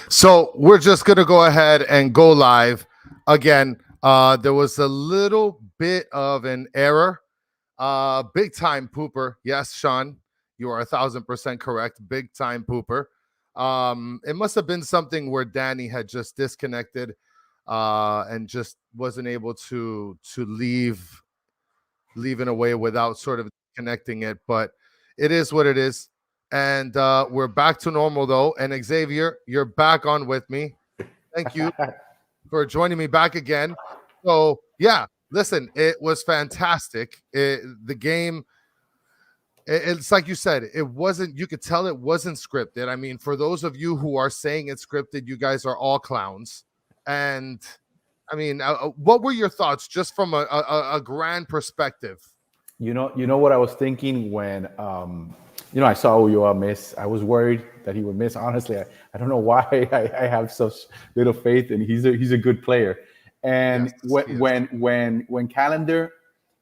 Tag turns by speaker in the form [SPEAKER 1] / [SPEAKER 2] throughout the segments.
[SPEAKER 1] So we're just going to go ahead and go live again. There was a little bit of an error. Big time pooper. Yes, Sean, you are 1,000% correct. Big time pooper. It must have been something where Danny had just disconnected and just wasn't able to leave in a way without sort of connecting it. But it is what it is. And we're back to normal, though. And Xavier, you're back on with me. Thank you for joining me back again. So, yeah, listen, it was fantastic. The game, it's like you said, it wasn't, you could tell it wasn't scripted. I mean, for those of you who are saying it's scripted, you guys are all clowns. And, I mean, what were your thoughts just from a grand perspective?
[SPEAKER 2] You know what I was thinking when I saw Ulloa miss. I was worried that he would miss. Honestly, I don't know why I have such little faith, and he's a good player. And yes, when Callender,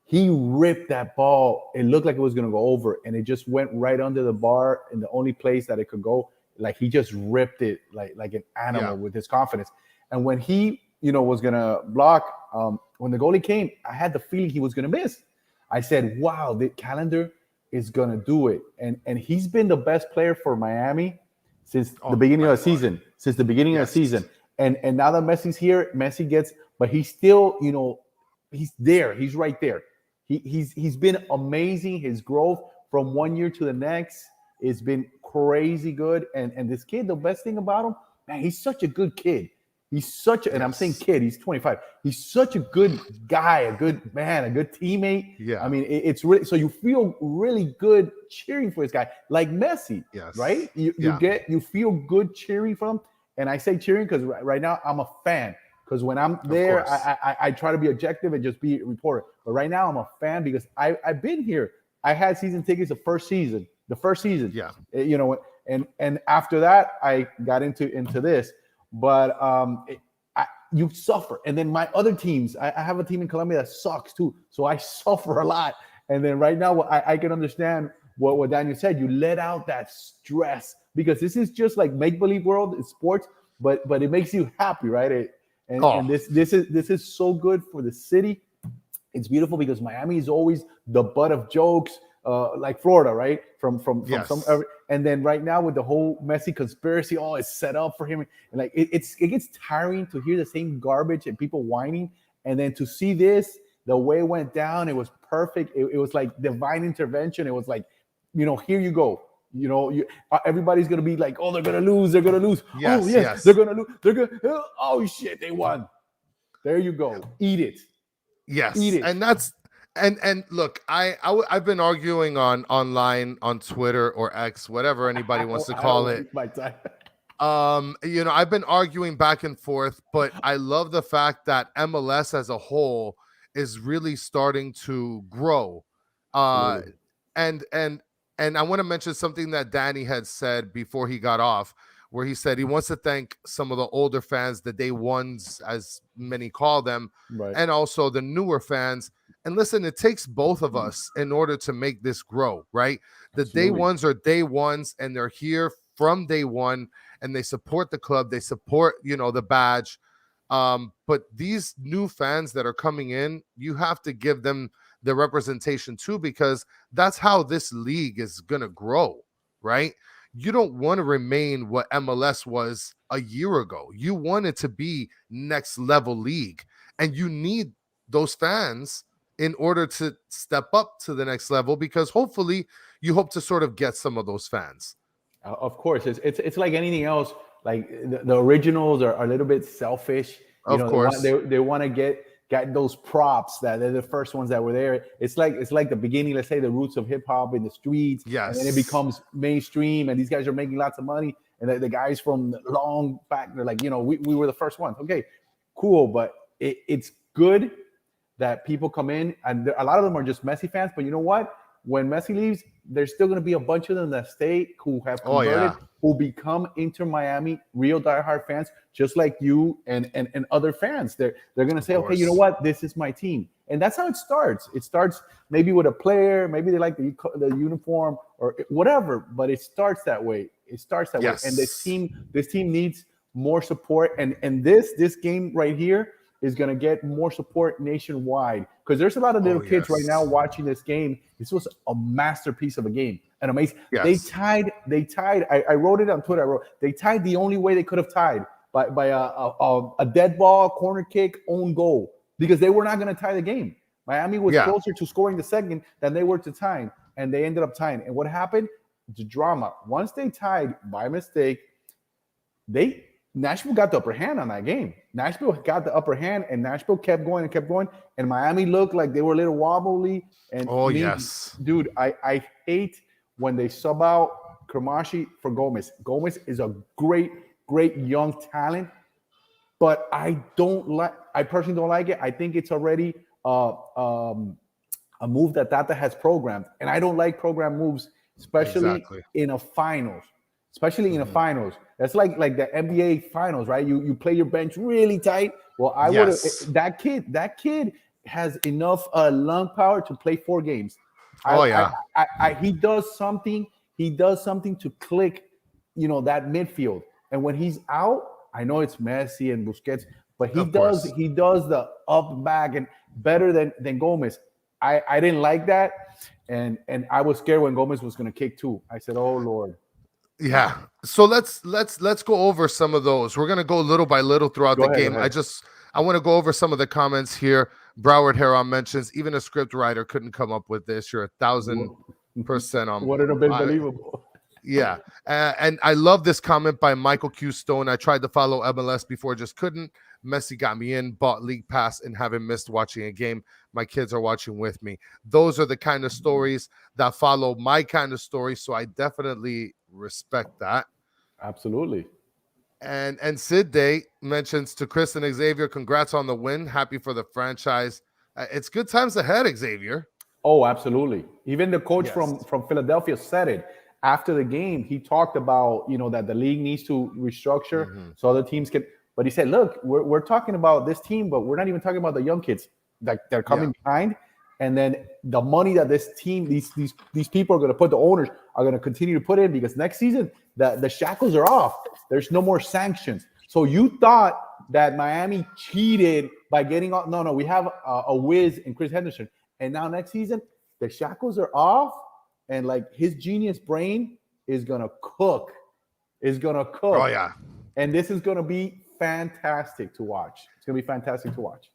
[SPEAKER 2] he ripped that ball. It looked like it was going to go over, and it just went right under the bar in the only place that it could go. Like he just ripped it like an animal with his confidence. And when he was going to block, when the goalie came, I had the feeling he was going to miss. I said, wow, the Callender is going to do it. And he's been the best player for Miami since the beginning of the season. Since the beginning of the season. And now that Messi's here, Messi gets, but he's still, he's there. He's right there. He's been amazing. His growth from one year to the next has been crazy good. And this kid, the best thing about him, man, he's such a good kid. He's such and I'm saying kid, he's 25. He's such a good guy, a good man, a good teammate.
[SPEAKER 1] Yeah.
[SPEAKER 2] I mean, it's really, so you feel really good cheering for this guy, like Messi, right? You feel good cheering for him. And I say cheering because right now I'm a fan. Because when I'm there, I try to be objective and just be a reporter. But right now I'm a fan because I've been here. I had season tickets the first season. Yeah. And after that, I got into this. But you suffer. And then my other teams, I have a team in Colombia that sucks too. So I suffer a lot. And then right now, I can understand what Daniel said. You let out that stress because this is just like make-believe world. It's sports, but it makes you happy, right? And this is so good for the city. It's beautiful because Miami is always the butt of jokes, like Florida, right? From some. And then right now with the whole Messi conspiracy, it's set up for him. And like it gets tiring to hear the same garbage and people whining. And then to see this, the way it went down, it was perfect. It was like divine intervention. It was like, here you go. Everybody's gonna be like, they're gonna lose. They're gonna lose.
[SPEAKER 1] Yes.
[SPEAKER 2] They're gonna lose. They're gonna. Oh shit, they won. There you go. Eat it.
[SPEAKER 1] Yes.
[SPEAKER 2] Eat it.
[SPEAKER 1] And that's. And look, I've been arguing online on Twitter or X, whatever anybody wants to call it.
[SPEAKER 2] My time.
[SPEAKER 1] I've been arguing back and forth, but I love the fact that MLS as a whole is really starting to grow. And I want to mention something that Danny had said before he got off, where he said he wants to thank some of the older fans, the day ones, as many call them, and also the newer fans. And listen, it takes both of us in order to make this grow, right? The day ones are day ones, and they're here from day one, and they support the club. They support, the badge. But these new fans that are coming in, you have to give them the representation too, because that's how this league is going to grow, right? You don't want to remain what MLS was a year ago. You want it to be next level league, and you need those fans in order to step up to the next level, because hopefully you hope to sort of get some of those fans.
[SPEAKER 2] Of course, it's like anything else. Like the originals are a little bit selfish.
[SPEAKER 1] Of course,
[SPEAKER 2] they want to get those props that they're the first ones that were there. It's like the beginning, let's say the roots of hip hop in the streets.
[SPEAKER 1] Yes.
[SPEAKER 2] And then it becomes mainstream, and these guys are making lots of money. And the guys from long back, they're like, we were the first ones. Okay, cool, but it's good that people come in, and a lot of them are just Messi fans. But you know what? When Messi leaves, there's still going to be a bunch of them that stay, who have converted, who become Inter Miami real diehard fans, just like you and other fans. They're going to say, okay, you know what? This is my team. And that's how it starts. It starts maybe with a player, maybe they like the uniform or whatever, but it starts that way. It starts that way. And this team needs more support. And this game right here is going to get more support nationwide, because there's a lot of little kids right now watching this game. This was a masterpiece of a game, an amazing. They tied. I wrote it on Twitter. They tied the only way they could have tied, by a dead ball, corner kick, own goal, because they were not going to tie the game. Miami was closer to scoring the second than they were to tying, and they ended up tying. And what happened? The drama. Once they tied by mistake, Nashville got the upper hand on that game. Nashville got the upper hand, and Nashville kept going, and Miami looked like they were a little wobbly. And dude, I hate when they sub out Kramashi for Gomez. Gomez is a great young talent, but I personally don't like it. I think it's already a move that Tata has programmed, and I don't like program moves, especially in a finals. Especially in the finals. That's like the NBA finals, right? You play your bench really tight. Well, I would have that kid has enough lung power to play 4 games. He does something to click, that midfield. And when he's out, I know it's Messi and Busquets, but he does the up back and better than Gomez. I didn't like that, and I was scared when Gomez was going to kick too. I said, "Oh Lord."
[SPEAKER 1] Yeah. So let's go over some of those. We're gonna go little by little throughout the game. I want to go over some of the comments here. Broward Heron mentions even a script writer couldn't come up with this. You're 1,000% on.
[SPEAKER 2] Would it have been believable?
[SPEAKER 1] Yeah. And I love this comment by Michael Q. Stone. I tried to follow MLS before, just couldn't. Messi got me in, bought League Pass, and haven't missed watching a game. My kids are watching with me. Those are the kind of stories that follow my kind of story. So I definitely respect that.
[SPEAKER 2] Absolutely.
[SPEAKER 1] And Sid Day mentions to Chris and Xavier, congrats on the win. Happy for the franchise. It's good times ahead, Xavier.
[SPEAKER 2] Oh, absolutely. Even the coach from Philadelphia said it. After the game, he talked about, that the league needs to restructure so other teams can. But he said, look, we're talking about this team, but we're not even talking about the young kids that they're coming behind. And then the money that this team, these people are going to put, the owners are going to continue to put in, because next season, the shackles are off. There's no more sanctions. So you thought that Miami cheated by getting off. No, we have a whiz in Chris Henderson. And now next season, the shackles are off. And like his genius brain is going to cook. Oh,
[SPEAKER 1] yeah.
[SPEAKER 2] And this is going to be fantastic to watch. It's going to be fantastic to watch.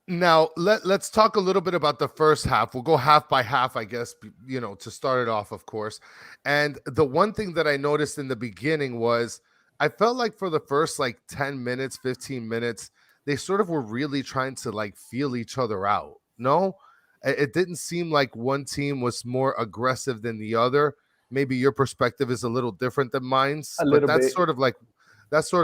[SPEAKER 1] Now, let's talk a little bit about the first half. We'll go half by half, I guess, to start it off, of course. And the one thing that I noticed in the beginning was I felt like for the first 10 minutes, 15 minutes, they sort of were really trying to feel each other out. No, it didn't seem like one team was more aggressive than the other. Maybe your perspective is a little different than mine's, but that's sort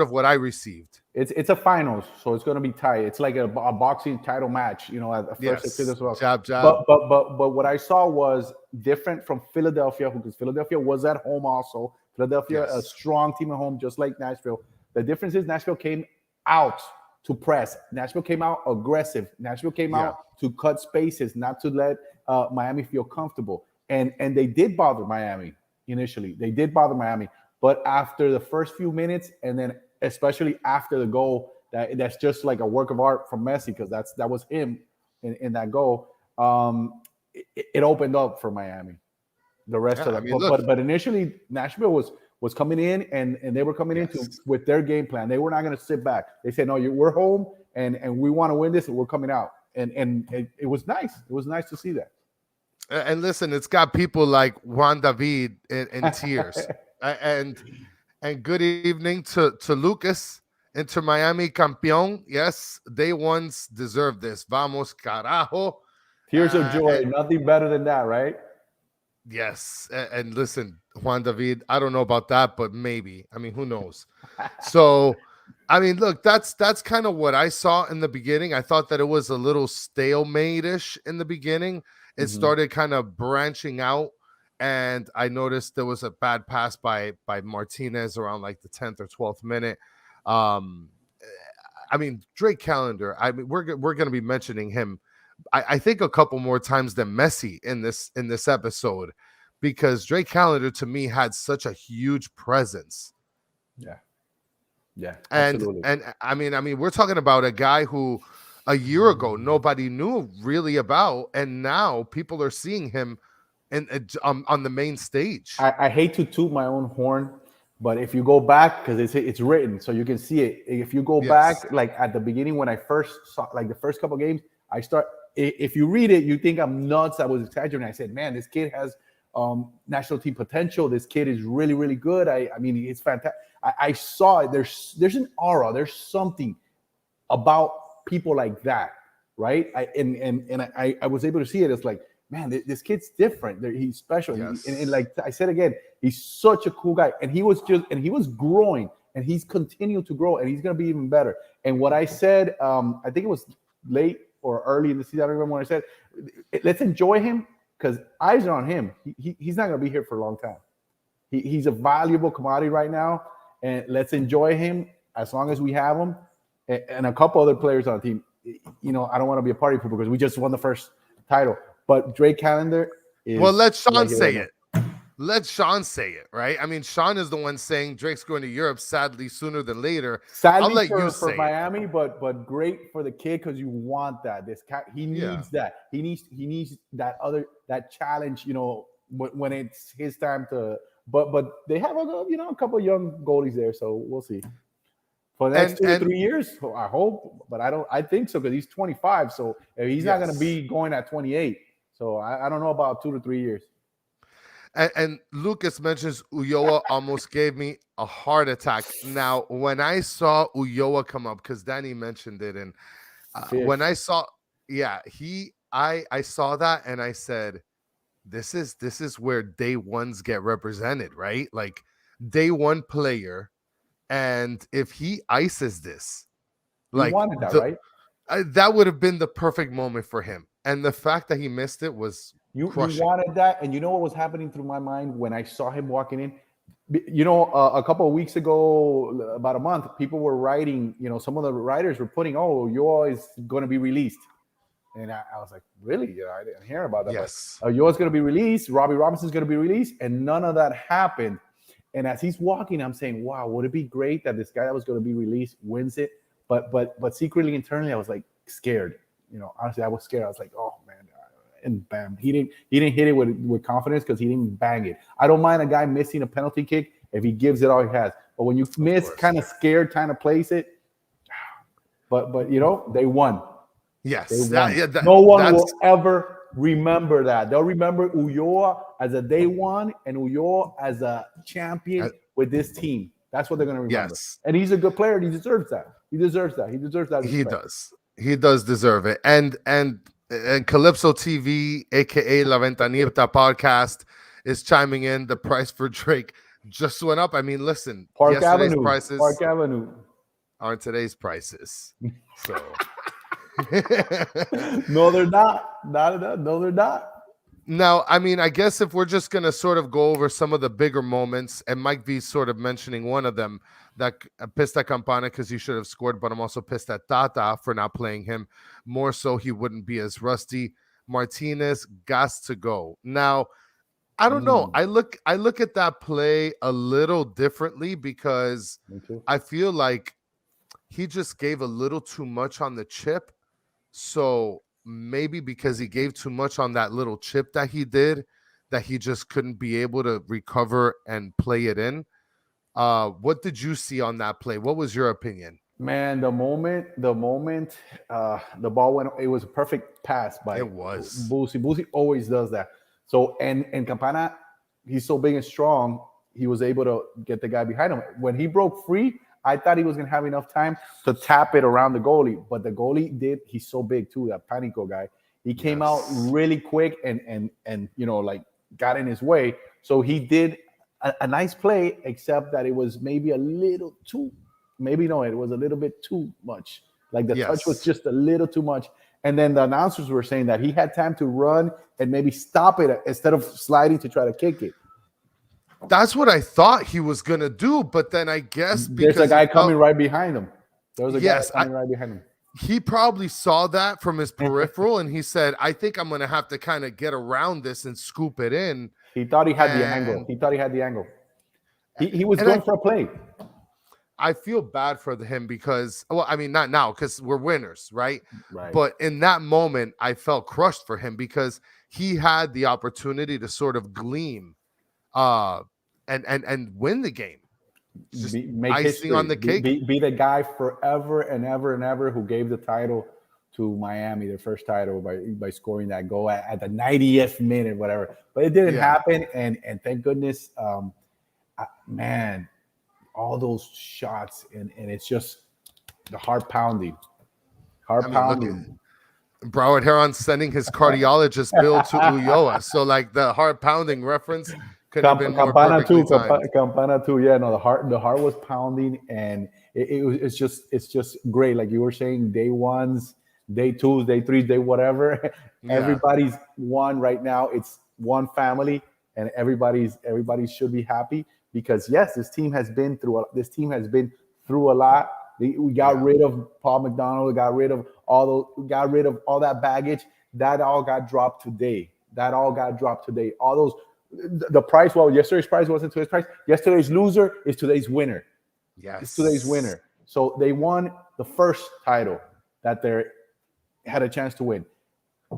[SPEAKER 1] of what I received.
[SPEAKER 2] It's a finals, so it's going to be tight. It's like a boxing title match, at first.
[SPEAKER 1] Yes. Jab.
[SPEAKER 2] But what I saw was different from Philadelphia, because Philadelphia was at home also. Philadelphia, a strong team at home, just like Nashville. The difference is Nashville came out to press. Nashville came out aggressive. Nashville came out to cut spaces, not to let Miami feel comfortable. And they did bother Miami initially. They did bother Miami. But after the first few minutes, and then especially after the goal, that's just like a work of art from Messi, because that was him in that goal. It opened up for Miami. The rest of them, but initially Nashville was coming in, and they were coming into with their game plan. They were not going to sit back. They said, "No, we're home, and we want to win this, and we're coming out." And it was nice. It was nice to see that.
[SPEAKER 1] And listen, it's got people like Juan David in tears. And good evening to Lucas, Inter Miami campeón. Yes, they once deserved this. Vamos, carajo.
[SPEAKER 2] Tears of joy. Nothing better than that, right?
[SPEAKER 1] Yes. And listen, Juan David, I don't know about that, but maybe. I mean, who knows? So, I mean, look, that's kind of what I saw in the beginning. I thought that it was a little stalemate-ish in the beginning. It started kind of branching out. And I noticed there was a bad pass by Martinez around the 10th or 12th minute. I mean, Drake Callender, I mean, we're going to be mentioning him, I think a couple more times than Messi in this episode, because Drake Callender to me had such a huge presence.
[SPEAKER 2] Yeah,
[SPEAKER 1] absolutely. And I mean, we're talking about a guy who a year ago nobody knew really about, and now people are seeing him on the main stage.
[SPEAKER 2] I hate to toot my own horn, but if you go back, because it's written, so you can see it. If you go back, like at the beginning when I first saw, like the first couple of games, if you read it, you think I'm nuts. I was exaggerating. I said, man, this kid has national team potential. This kid is really, really good. I mean, it's fantastic. I saw it. There's an aura. There's something about people like that, right? I was able to see it. It's like, man, this kid's different. He's special.
[SPEAKER 1] Yes.
[SPEAKER 2] And like I said again, he's such a cool guy. And he was growing, and he's continued to grow, and he's going to be even better. And what I said, I think it was late or early in the season, I don't remember when I said, let's enjoy him, because eyes are on him. He's not going to be here for a long time. He's a valuable commodity right now, and let's enjoy him as long as we have him. And a couple other players on the team. You know, I don't want to be a party pooper because we just won the first title. But Drake Callender is...
[SPEAKER 1] Well, let Sean say it. Let Sean say it, right? I mean, Sean is the one saying Drake's going to Europe, sadly, sooner than later.
[SPEAKER 2] Sadly,
[SPEAKER 1] I'll let you say
[SPEAKER 2] for Miami, but great for the kid, because you want that. He needs that. He needs that challenge, you know, when it's his time to... But they have a couple of young goalies there, so we'll see. For the next 2 to 3 years, I hope, but I think so, because he's 25, so he's not going to be going at 28. So I don't know about 2 to 3 years.
[SPEAKER 1] And Lucas mentions Ulloa almost gave me a heart attack. Now, when I saw Ulloa come up, because Danny mentioned it, and when I saw, I saw that and I said, this is where day ones get represented, right? Like day one player, and if he ices this, like
[SPEAKER 2] wanted that, right?
[SPEAKER 1] That would have been the perfect moment for him. And the fact that he missed it was
[SPEAKER 2] you wanted that. And you know what was happening through my mind when I saw him walking in? You know, a couple of weeks ago, about a month, people were writing, you know, some of the writers were putting, Ulloa is going to be released. And I was like, really? Yeah, I didn't hear about that.
[SPEAKER 1] Yes.
[SPEAKER 2] Ulloa's going to be released. Robbie Robinson's going to be released. And none of that happened. And as he's walking, I'm saying, wow, would it be great that this guy that was going to be released wins it? But secretly, internally, I was like scared. You know, honestly, I was scared. I was like, oh man, and bam, he didn't hit it with confidence, because he didn't bang it. I don't mind a guy missing a penalty kick if he gives it all he has. But when you miss, kind of scared, trying to place it. But you know, they won.
[SPEAKER 1] Yes,
[SPEAKER 2] they won. No one will ever remember that. They'll remember Ulloa as a day one and Ulloa as a champion with this team. That's what they're going to remember.
[SPEAKER 1] Yes.
[SPEAKER 2] And he's a good player. And he deserves that. He deserves that. He deserves that.
[SPEAKER 1] He does. He does deserve it. And Calypso TV, aka La Ventanita podcast, is chiming in. The price for Drake just went up. I mean, listen,
[SPEAKER 2] Park Avenue
[SPEAKER 1] aren't today's prices. So
[SPEAKER 2] no, they're not. No, they're not.
[SPEAKER 1] Now, I mean, I guess if we're just going to sort of go over some of the bigger moments, and Mike V sort of mentioning one of them, that pissed at Campana because he should have scored, but I'm also pissed at Tata for not playing him. More so, he wouldn't be as rusty. Martinez got to go. Now, I don't know. I look at that play a little differently, because I feel like he just gave a little too much on the chip. So maybe because he gave too much on that little chip that he did, that he just couldn't be able to recover and play it in. What did you see on that play? What was your opinion?
[SPEAKER 2] Man, the moment the ball went, it was a perfect pass by Boosie. Boosie always does that. So and Campana, he's so big and strong, he was able to get the guy behind him. When he broke free, I thought he was going to have enough time to tap it around the goalie, but the goalie did. He's so big too, that Panico guy. He came out really quick and you know, like got in his way. So he did a nice play, except that it was maybe a little too, it was a little bit too much. Like the touch was just a little too much. And then the announcers were saying that he had time to run and maybe stop it instead of sliding to try to kick it.
[SPEAKER 1] That's what I thought he was going to do, but then I guess because
[SPEAKER 2] there's a guy coming right behind him. There was a guy coming right behind him.
[SPEAKER 1] he probably saw that from his peripheral, and he said, "I think I'm going to have to kind of get around this and scoop it in."
[SPEAKER 2] He thought he had the angle. He was going for a play.
[SPEAKER 1] I feel bad for him because, well, I mean, not now because we're winners, right?
[SPEAKER 2] Right.
[SPEAKER 1] But in that moment, I felt crushed for him because he had the opportunity to sort of gleam, and win the game. Just
[SPEAKER 2] make history
[SPEAKER 1] on the cake.
[SPEAKER 2] Be the guy forever and ever and ever who gave the title to Miami, their first title, by scoring that goal at the 90th minute, whatever. But it didn't happen, and thank goodness, man. All those shots, and it's just the heart pounding.
[SPEAKER 1] Broward Heron sending his cardiologist bill to Ulloa. So like the heart pounding reference could have been more
[SPEAKER 2] Campana too.
[SPEAKER 1] timed.
[SPEAKER 2] Campana too. Yeah, no, the heart was pounding, and it's just great. Like you were saying, day ones, day twos, day threes, day whatever. Yeah. Everybody's one right now. It's one family, and everybody should be happy. Because yes, this team has been through a lot. We got rid of Paul McDonald. We got rid of all that baggage. That all got dropped today. All those, the price. Well, yesterday's price wasn't today's price. Yesterday's loser is today's winner.
[SPEAKER 1] Yes,
[SPEAKER 2] it's today's winner. So they won the first title that they had a chance to win.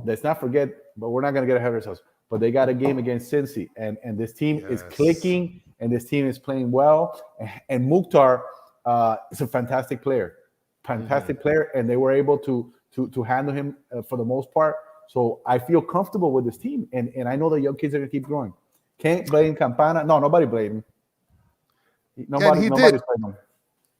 [SPEAKER 2] Let's not forget, but we're not going to get ahead of ourselves. But they got a game against Cincy, and this team is clicking. And this team is playing well. And Mukhtar is a fantastic player, and they were able to handle him for the most part. So I feel comfortable with this team, and I know the young kids are going to keep growing. Can't blame Campana. No, nobody blamed him. Nobody's blaming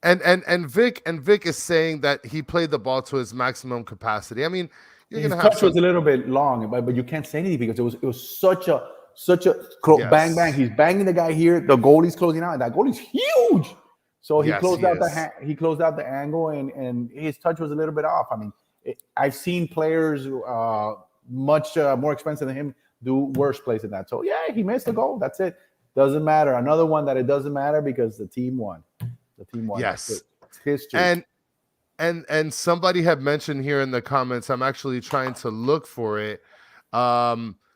[SPEAKER 1] him. And Vic is saying that he played the ball to his maximum capacity. I mean,
[SPEAKER 2] his touch was a little bit long, but you can't say anything because it was such a bang. He's banging the guy here. The goalie's closing out, and that goalie's huge. So he closed out the angle, and his touch was a little bit off. I mean, I've seen players much more expensive than him do worse plays than that. So yeah, he missed the goal. That's it. Doesn't matter. Another one that it doesn't matter because the team won.
[SPEAKER 1] Yes,
[SPEAKER 2] it's history.
[SPEAKER 1] And somebody had mentioned here in the comments. I'm actually trying to look for it.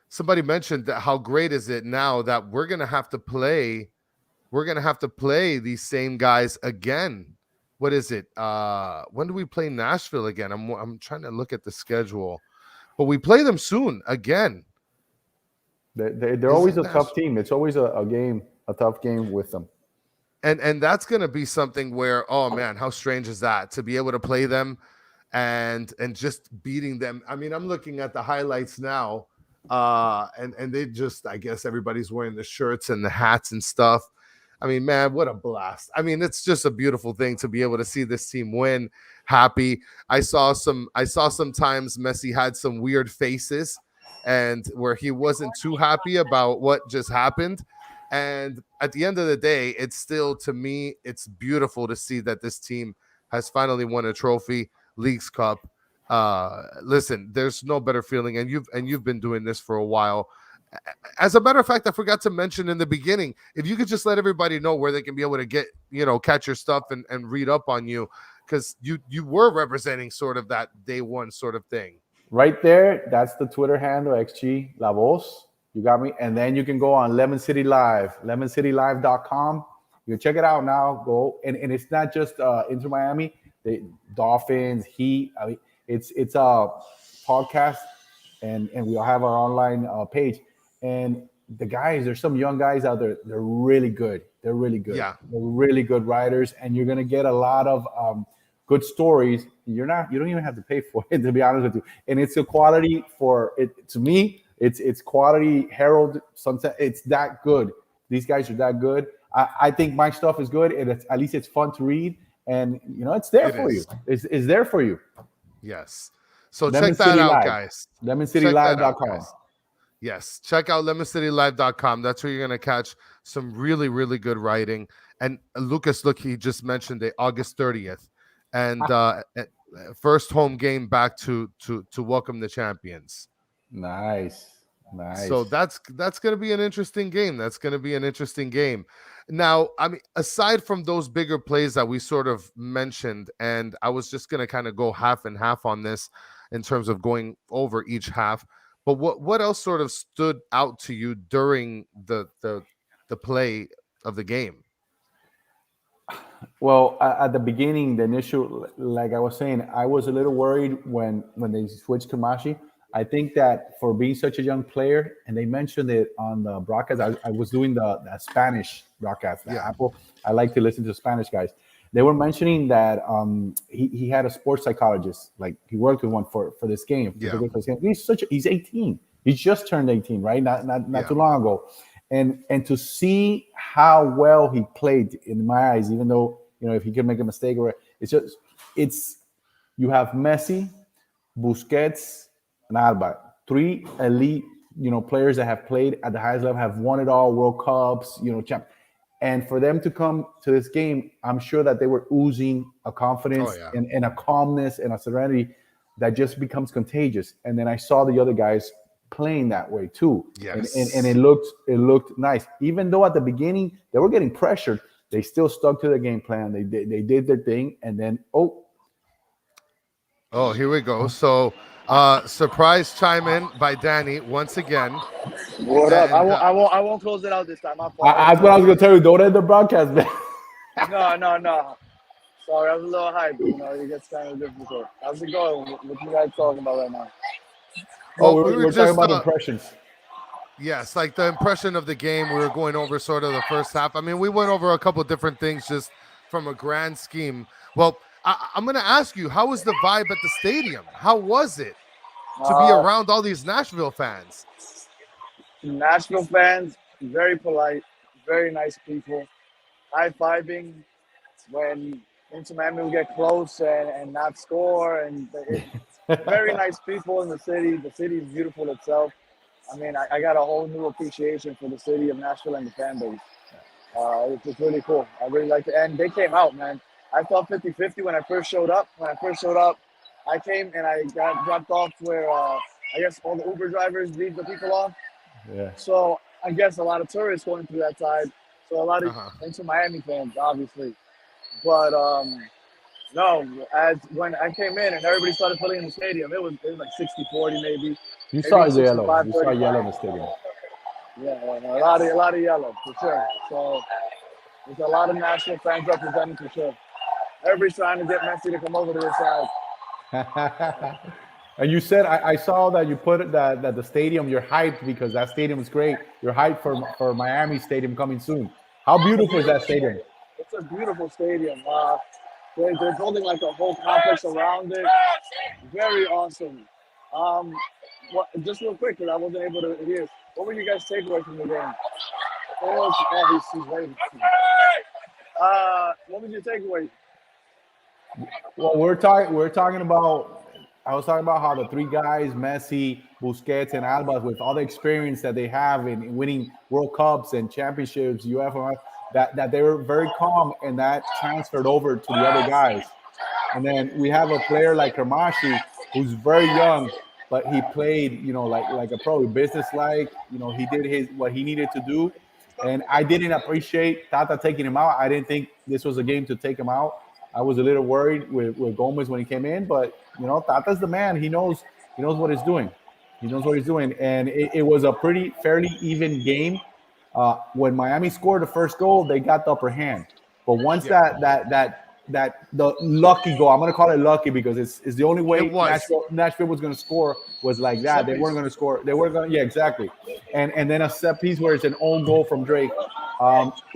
[SPEAKER 1] Somebody mentioned that how great is it now that we're gonna have to play these same guys again. What is it? When do we play Nashville again? I'm trying to look at the schedule, but we play them soon again.
[SPEAKER 2] They're always a tough team. It's always a tough game with them.
[SPEAKER 1] And that's gonna be something where, oh man, how strange is that to be able to play them and just beating them. I mean, I'm looking at the highlights now. And they just, I guess everybody's wearing the shirts and the hats and stuff. I mean, man, what a blast. I mean, it's just a beautiful thing to be able to see this team win happy. I saw sometimes Messi had some weird faces and where he wasn't too happy about what just happened. And at the end of the day, it's still, to me, it's beautiful to see that this team has finally won a trophy, Leagues Cup. Listen, there's no better feeling, and you've been doing this for a while. As a matter of fact, I forgot to mention in the beginning, if you could just let everybody know where they can be able to get, catch your stuff and read up on you, because you were representing sort of that day one sort of thing.
[SPEAKER 2] Right there, that's the Twitter handle, XG La Voz. You got me. And then you can go on Lemon City Live, lemoncitylive.com. You can check it out now. Go. And it's not just Inter Miami, the Dolphins, Heat. I mean, it's a podcast, and we all have our online page. And the guys, there's some young guys out there. They're really good. Yeah. They're really good writers, and you're gonna get a lot of good stories. You don't even have to pay for it, to be honest with you. And it's a quality for it. To me, it's quality. Herald, Sunset. It's that good. These guys are that good. I think my stuff is good, and at least it's fun to read. And it's there for you. It's there for you.
[SPEAKER 1] Yes. So check that out, guys.
[SPEAKER 2] LemonCityLive.com.
[SPEAKER 1] Yes. Check out LemonCityLive.com. That's where you're going to catch some really, really good writing. And Lucas, look, he just mentioned it, August 30th. And first home game back to welcome the champions.
[SPEAKER 2] Nice. Nice.
[SPEAKER 1] So that's going to be an interesting game. That's going to be an interesting game. Now, I mean, aside from those bigger plays that we sort of mentioned, and I was just going to kind of go half and half on this in terms of going over each half. But what else sort of stood out to you during the play of the game?
[SPEAKER 2] Well, at the beginning, the initial, like I was saying, I was a little worried when they switched Kamashi. I think that for being such a young player, and they mentioned it on the broadcast, I was doing the Spanish broadcast at Apple. I like to listen to Spanish guys. They were mentioning that he had a sports psychologist, like he worked with one for this game. He's 18. He just turned 18, right? Not too long ago. And to see how well he played in my eyes, even though, you know, if he could make a mistake, or it's you have Messi, Busquets, and Alba, three elite, you know, players that have played at the highest level, have won it all, World Cups, you know, and for them to come to this game, I'm sure that they were oozing a confidence and a calmness and a serenity that just becomes contagious. And then I saw the other guys playing that way too.
[SPEAKER 1] Yes.
[SPEAKER 2] And it looked nice. Even though at the beginning they were getting pressured, they still stuck to the game plan. They did their thing, and then
[SPEAKER 1] here we go. So surprise chime in by Danny once again.
[SPEAKER 3] What up? I won't close it out this time.
[SPEAKER 2] That's what I was gonna tell you. Don't end the broadcast, man.
[SPEAKER 3] No. Sorry, I was a little hyped. You know, it gets kind of difficult. How's it going? What you guys talking about right now?
[SPEAKER 2] We're talking about impressions.
[SPEAKER 1] Yes, like the impression of the game. We were going over sort of the first half. I mean, we went over a couple of different things just from a grand scheme. Well, I'm going to ask you, how was the vibe at the stadium? How was it to be around all these Nashville fans?
[SPEAKER 3] Nashville fans, very polite, very nice people, high-fiving when Inter Miami will get close and not score, and very nice people in the city. The city is beautiful itself. I mean, I got a whole new appreciation for the city of Nashville and the fan base. It's really cool. I really like it. And they came out, man. I felt 50-50 when I first showed up. I came and I got dropped off where I guess all the Uber drivers leave the people off.
[SPEAKER 2] Yeah.
[SPEAKER 3] So I guess a lot of tourists going through that side. So a lot of Inter Miami fans, obviously. But no, when I came in and everybody started filling in the stadium, it was like 60-40 maybe.
[SPEAKER 2] You saw yellow. You saw yellow in the stadium.
[SPEAKER 3] Yeah, a lot of yellow for sure. So there's a lot of Nashville fans representing for sure. Everybody's trying to get Messi to come over to his side.
[SPEAKER 2] And you said I saw that you put that the stadium. You're hyped because that stadium is great. You're hyped for Miami Stadium coming soon. How beautiful is that stadium?
[SPEAKER 3] It's a beautiful stadium. They're building like a whole complex around it. Very awesome. Just real quick, because I wasn't able to hear. What were you guys' takeaway from the game? He's waiting. What was your takeaway?
[SPEAKER 2] Well, we're talking about. I was talking about how the three guys, Messi, Busquets, and Alba, with all the experience that they have in winning World Cups and championships, UEFA, that they were very calm, and that transferred over to the other guys. And then we have a player like Kamashi, who's very young, but he played, you know, like a pro, business-like. You know, he did what he needed to do, and I didn't appreciate Tata taking him out. I didn't think this was a game to take him out. I was a little worried with Gomez when he came in, but you know, Tata's the man. He knows what he's doing. And it was a fairly even game. When Miami scored the first goal, they got the upper hand. But once that the lucky goal, I'm gonna call it lucky because it's the only way Nashville was gonna score was like that. They weren't gonna score. Exactly. And then a set piece where it's an own goal from Drake.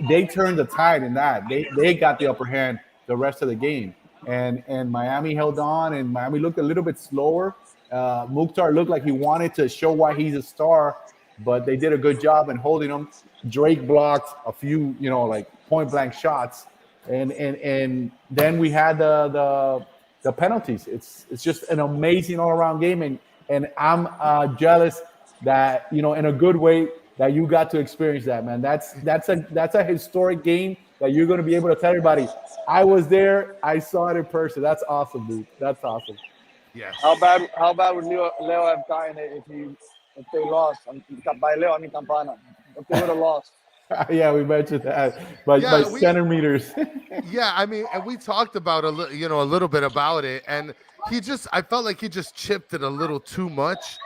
[SPEAKER 2] They turned the tide in that. They got the upper hand the rest of the game. And Miami held on, and Miami looked a little bit slower. Mukhtar looked like he wanted to show why he's a star, but they did a good job in holding him. Drake blocked a few, you know, like point blank shots, and then we had the penalties. It's just an amazing all around game, and I'm jealous that, you know, in a good way, that you got to experience that, man. That's a historic game that you're going to be able to tell everybody, I was there, I saw it in person. That's awesome, dude. That's awesome.
[SPEAKER 1] Yes.
[SPEAKER 3] How bad would Leo have gotten it if he if they lost. Baileo, I mean Campana. If they would have lost.
[SPEAKER 2] Yeah, we mentioned that by centimeters.
[SPEAKER 1] Yeah, I mean, and we talked about a little bit about it, and I felt like he just chipped it a little too much,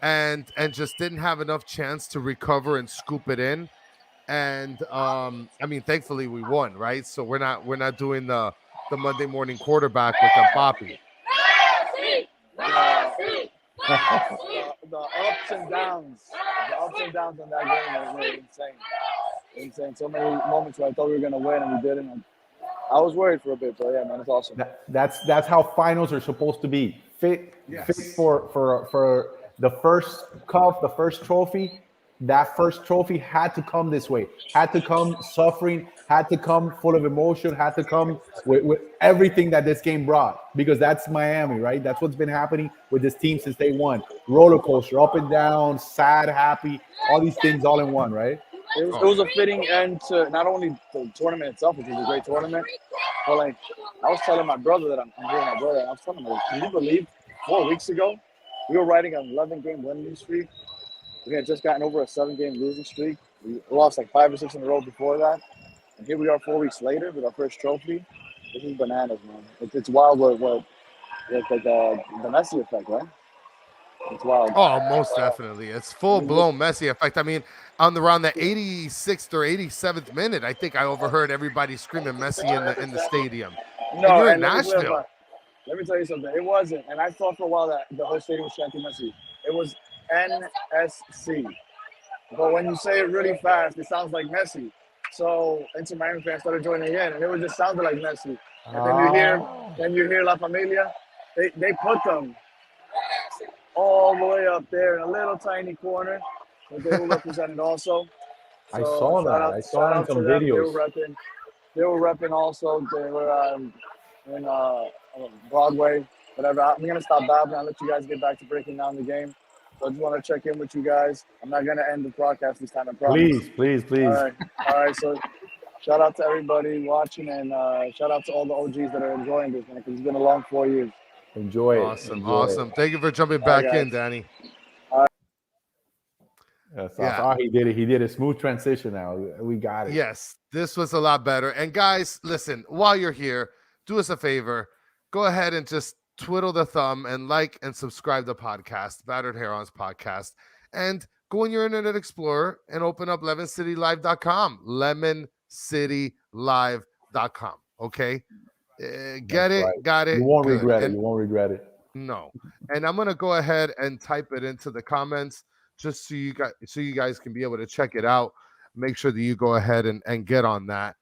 [SPEAKER 1] and just didn't have enough chance to recover and scoop it in. And I mean, thankfully we won, right? So we're not doing the Monday morning quarterback with a Poppy.
[SPEAKER 3] The ups and downs in that game were insane. So many moments where I thought we were gonna win and we didn't. I was worried for a bit, but yeah, man, it's awesome.
[SPEAKER 2] That's how finals are supposed to be. Fit for the first cup, the first trophy. That first trophy had to come this way. Had to come suffering. Had to come full of emotion. Had to come with everything that this game brought. Because that's Miami, right? That's what's been happening with this team since day one. Roller coaster, up and down, sad, happy, all these things all in one, right?
[SPEAKER 3] It was a fitting end to not only the tournament itself, which was a great tournament, but like I was telling my brother that I'm hearing my brother, and I was telling him, can you believe 4 weeks ago we were riding an 11-game winning streak? We had just gotten over a 7-game losing streak. We lost like 5 or 6 in a row before that, and here we are 4 weeks later with our first trophy. This is bananas, man. It's wild what like the Messi effect, right? It's wild.
[SPEAKER 1] Oh, most definitely. It's full-blown Messi effect. I mean, around the 86th or 87th minute, I think I overheard everybody screaming Messi in the stadium.
[SPEAKER 3] No,
[SPEAKER 1] and you're in Nashville.
[SPEAKER 3] Let me tell you something. It wasn't. And I thought for a while that the whole stadium was chanting Messi. It was NSC. But when you say it really fast, it sounds like Messi. So Inter Miami fans started joining in, and it was just sounded like Messi. And then you hear La Familia. They put them all the way up there in a little tiny corner, but they were represented also.
[SPEAKER 2] So I saw that. I saw in some videos.
[SPEAKER 3] They were repping also. They were in Broadway, whatever. I'm gonna stop babbling. I'll let you guys get back to breaking down the game. So I just want to check in with you guys. I'm not gonna end the broadcast this time, I promise.
[SPEAKER 2] Please.
[SPEAKER 3] All right. So shout out to everybody watching, and shout out to all the OGs that are enjoying this, man, because it's been a long 4 years.
[SPEAKER 2] Enjoy it.
[SPEAKER 1] Awesome. Thank you for jumping back in, Danny.
[SPEAKER 2] Yes, I thought he did it. He did a smooth transition now. We got it.
[SPEAKER 1] Yes, this was a lot better. And guys, listen, while you're here, do us a favor. Go ahead and just twiddle the thumb and like and subscribe to the podcast, Battered Herons Podcast. And go in your Internet Explorer and open up lemoncitylive.com. lemoncitylive.com. Okay? Got it.
[SPEAKER 2] You won't regret it. You won't regret it.
[SPEAKER 1] No. And I'm going to go ahead and type it into the comments just so you guys can be able to check it out. Make sure that you go ahead and get on that.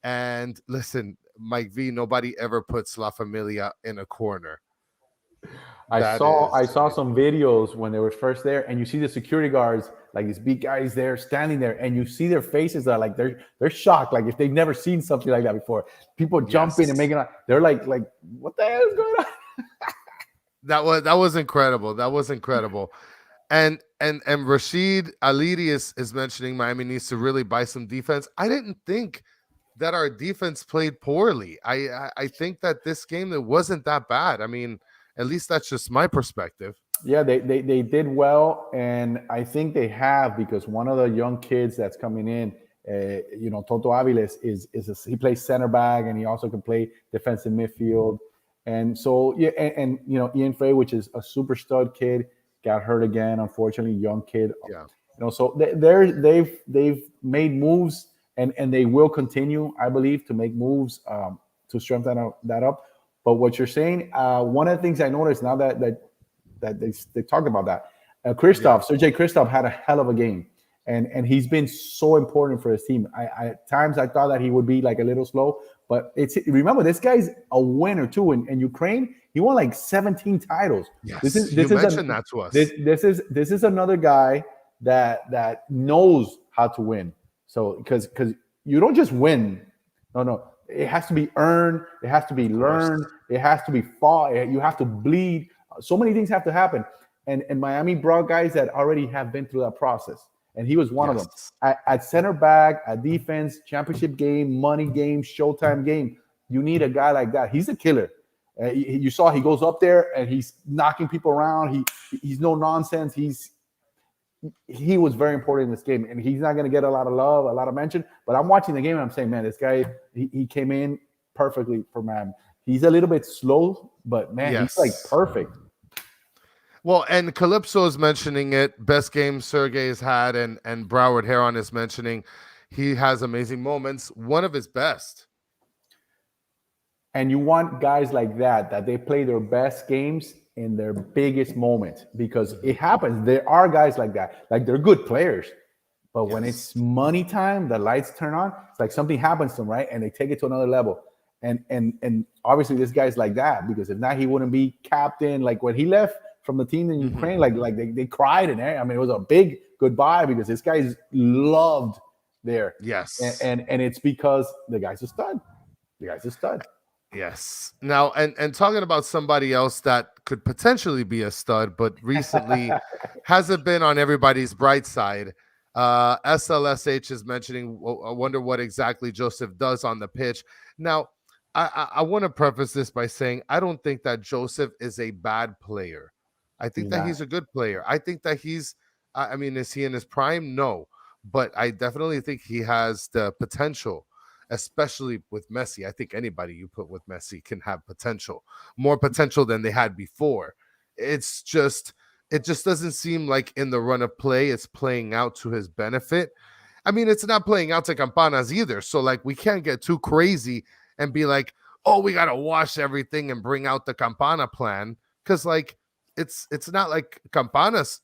[SPEAKER 1] And listen, Mike V, nobody ever puts La Familia in a corner.
[SPEAKER 2] I saw some videos when they were first there, and you see the security guards, like these big guys there standing there, and you see their faces are like they're shocked, like if they've never seen something like that before. People jumping and making they're like what the hell is going on?
[SPEAKER 1] That was incredible. That was incredible. And Rashid Alidi is mentioning Miami needs to really buy some defense. I didn't think that our defense played poorly. I think that this game, it wasn't that bad. I mean, at least that's just my perspective.
[SPEAKER 2] Yeah, they did well, and I think they have, because one of the young kids that's coming in, Toto Aviles he plays center back, and he also can play defensive midfield. And so and Ian Frey, which is a super stud kid, got hurt again, unfortunately, young kid.
[SPEAKER 1] Yeah.
[SPEAKER 2] So they've made moves, and they will continue, I believe, to make moves to strengthen that up. But what you're saying, one of the things I noticed now that they talked about that, Sergei Kristoff had a hell of a game, and he's been so important for his team. At times I thought that he would be like a little slow, but remember, this guy's a winner too. In Ukraine, he won like 17 titles.
[SPEAKER 1] Yes, you mentioned that to us.
[SPEAKER 2] This is another guy that knows how to win. So because you don't just win. No. It has to be earned. It has to be learned. It has to be fought. You have to bleed. So many things have to happen. And Miami brought guys that already have been through that process. And he was one of them. At center back, at defense, championship game, money game, showtime game, you need a guy like that. He's a killer. You saw he goes up there and he's knocking people around. He's no nonsense. he was very important in this game, and he's not going to get a lot of love, a lot of mention. But I'm watching the game, and I'm saying, man, this guy, he came in perfectly for man. He's a little bit slow, but man, he's like perfect.
[SPEAKER 1] Well, and Calypso is mentioning it. Best game Sergey has had, and Broward Heron is mentioning he has amazing moments. One of his best.
[SPEAKER 2] And you want guys like that they play their best games in their biggest moments, because it happens. There are guys like that. Like, they're good players, but when it's money time, the lights turn on. It's like something happens to them, right? And they take it to another level. And obviously this guy's like that, because if not, he wouldn't be captain. Like, when he left from the team in Ukraine, like they cried in there. I mean, it was a big goodbye, because this guy's loved there.
[SPEAKER 1] Yes.
[SPEAKER 2] And it's because the guy's a stud. The guy's a stud.
[SPEAKER 1] Yes. Now, and talking about somebody else that could potentially be a stud, but recently hasn't been on everybody's bright side. SLSH is mentioning, I wonder what exactly Joseph does on the pitch. Now, I want to preface this by saying I don't think that Joseph is a bad player. I think that he's a good player. I think that he's, I mean, is he in his prime? No. But I definitely think he has the potential, especially with Messi. I think anybody you put with Messi can have potential, more potential than they had before. It just doesn't seem like in the run of play, it's playing out to his benefit. I mean, it's not playing out to Campana's either. So, like, we can't get too crazy and be like, oh, we got to wash everything and bring out the Campana plan. Because, like, it's not like Campana's,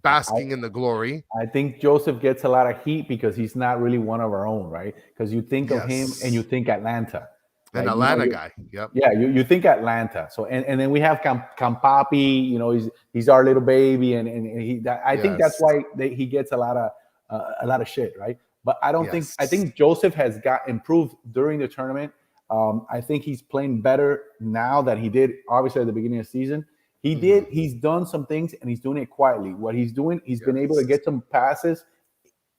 [SPEAKER 1] basking in the glory.
[SPEAKER 2] I think Joseph gets a lot of heat because he's not really one of our own, right? Because you think of him and you think Atlanta.
[SPEAKER 1] An Atlanta guy. Yep.
[SPEAKER 2] Yeah, you think Atlanta. So and then we have Campapi, he's our little baby, and he I think that's why he gets a lot of shit, right? But I don't think I think Joseph has got improved during the tournament. I think he's playing better now than he did obviously at the beginning of the season. He's done some things, and he's doing it quietly. What he's doing, he's been able to get some passes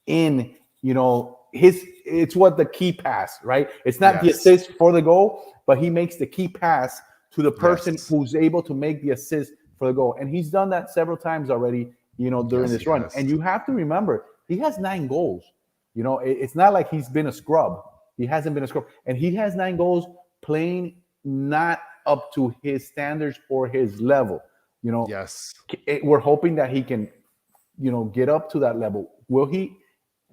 [SPEAKER 2] in, it's what the key pass, right? It's not the assist for the goal, but he makes the key pass to the person who's able to make the assist for the goal. And he's done that several times already, during this run. And you have to remember, he has 9 goals. It's not like he's been a scrub. He hasn't been a scrub. And he has 9 goals playing not up to his standards or his level. We're hoping that he can, get up to that level. Will he?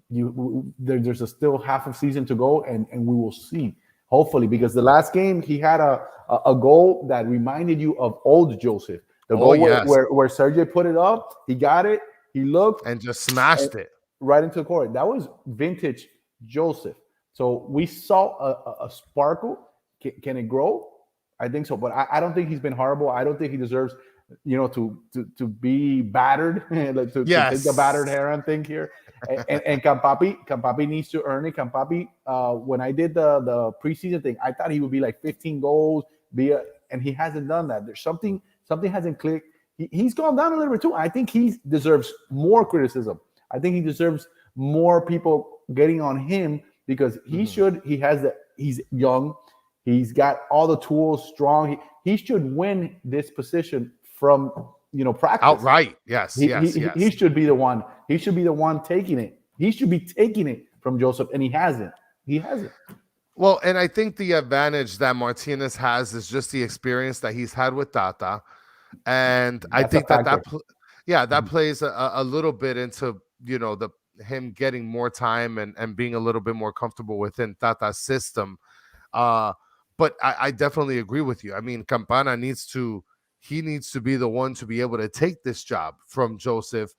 [SPEAKER 2] There's still half of season to go, and we will see. Hopefully, because the last game he had a goal that reminded you of old Joseph. The goal where Sergey put it up, he got it, he looked
[SPEAKER 1] and just smashed it
[SPEAKER 2] right into the court. That was vintage Joseph. So we saw a sparkle. Can it grow? I think so, but I don't think he's been horrible. I don't think he deserves, to be battered, to take the battered heron thing here. And Campapi needs to earn it. Campapi, when I did the preseason thing, I thought he would be like 15 goals, and he hasn't done that. There's something hasn't clicked. He's gone down a little bit too. I think he deserves more criticism. I think he deserves more people getting on him, because he's young. He's got all the tools, strong. He should win this position from practice
[SPEAKER 1] outright. Yes,
[SPEAKER 2] he should be the one. He should be the one taking it. He should be taking it from Joseph, and he hasn't.
[SPEAKER 1] Well, and I think the advantage that Martinez has is just the experience that he's had with Tata, and I think that plays a little bit into him getting more time and being a little bit more comfortable within Tata's system. But I definitely agree with you. I mean, Campana needs to be the one to be able to take this job from Joseph.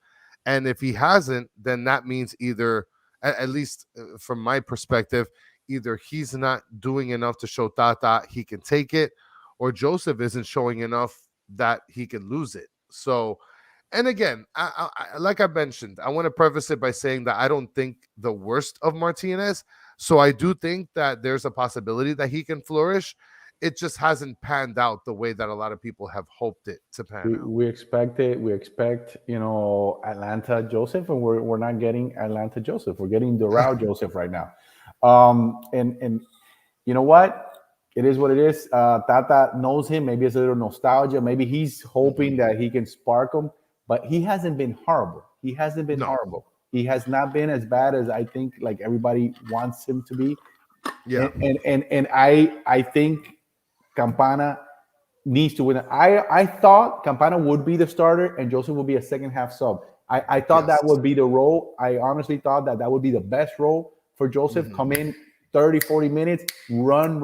[SPEAKER 1] And if he hasn't, then that means either, at least from my perspective, either he's not doing enough to show Tata he can take it, or Joseph isn't showing enough that he can lose it. So, and again, I like I mentioned, I want to preface it by saying that I don't think the worst of Martinez. So I do think that there's a possibility that he can flourish. It just hasn't panned out the way that a lot of people have hoped it to pan out.
[SPEAKER 2] We expect it. We expect, Atlanta Joseph, and we're not getting Atlanta Joseph. We're getting Doral Joseph right now. And you know what? It is what it is. Tata knows him. Maybe it's a little nostalgia. Maybe he's hoping that he can spark him. but he hasn't been horrible. He hasn't been horrible. He has not been as bad as I think like everybody wants him to be.
[SPEAKER 1] Yeah.
[SPEAKER 2] And I think Campana needs to win. I thought Campana would be the starter and Joseph would be a second half sub. I thought that would be the role. I honestly thought that would be the best role for Joseph. Come in 30, 40 minutes, run,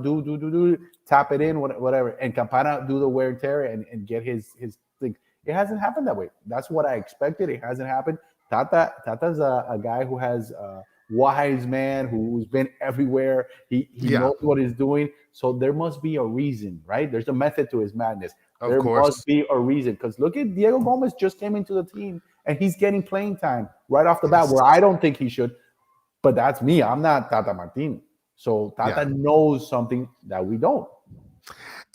[SPEAKER 2] do, tap it in, whatever. And Campana do the wear and tear and get his thing. It hasn't happened that way. That's what I expected. It hasn't happened. Tata's a guy who has wise man who's been everywhere. He knows what he's doing. So there must be a reason, right? There's a method to his madness. There must be a reason. Because look at Diego Gomez just came into the team and he's getting playing time right off the bat where I don't think he should. But that's me. I'm not Tata Martino. So Tata knows something that we don't.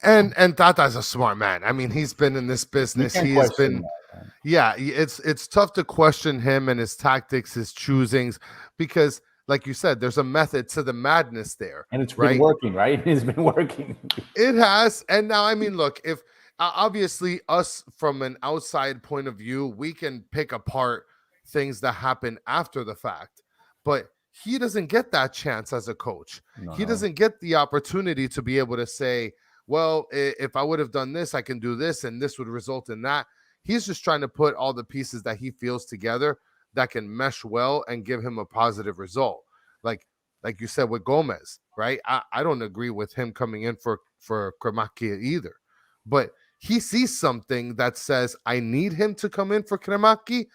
[SPEAKER 1] And Tata's a smart man. I mean, he's been in this business. He has been it's tough to question him and his tactics, his choosings, because like you said, there's a method to the madness there.
[SPEAKER 2] And it's been working, right? It's been working.
[SPEAKER 1] It has. And now, I mean, look, if obviously us from an outside point of view, we can pick apart things that happen after the fact, but he doesn't get that chance as a coach. He doesn't get the opportunity to be able to say, well, if I would have done this, I can do this, and this would result in that. He's just trying to put all the pieces that he feels together that can mesh well and give him a positive result. Like you said with Gomez, right? I don't agree with him coming in for Kremaki either. But he sees something that says, I need him to come in for Kremaki,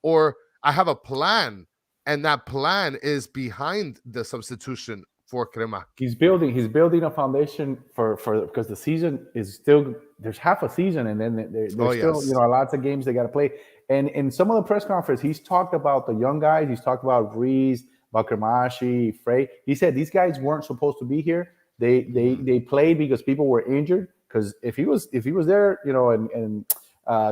[SPEAKER 1] or I have a plan, and that plan is behind the substitution for Kremaki.
[SPEAKER 2] He's building a foundation for because the season is still, there's half a season, and then there's still lots of games they got to play. And in some of the press conference, he's talked about the young guys. He's talked about Ruiz, about Kremashi, Frey. He said these guys weren't supposed to be here. They played because people were injured. Because if he was there, and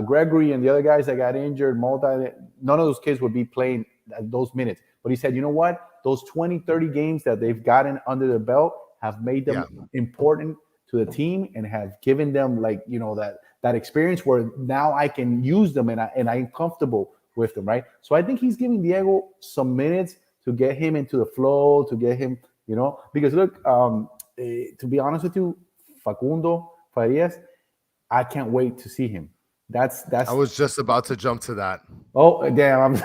[SPEAKER 2] Gregory and the other guys that got injured, none of those kids would be playing those minutes. But he said, you know what? Those 20, 30 games that they've gotten under their belt have made them important to the team and have given them that experience where now I can use them and I'm comfortable with them, right? So I think he's giving Diego some minutes to get him into the flow, to get him, because look, to be honest with you, Facundo Farias, I can't wait to see him. That's.
[SPEAKER 1] I was just about to jump to that.
[SPEAKER 2] Oh damn!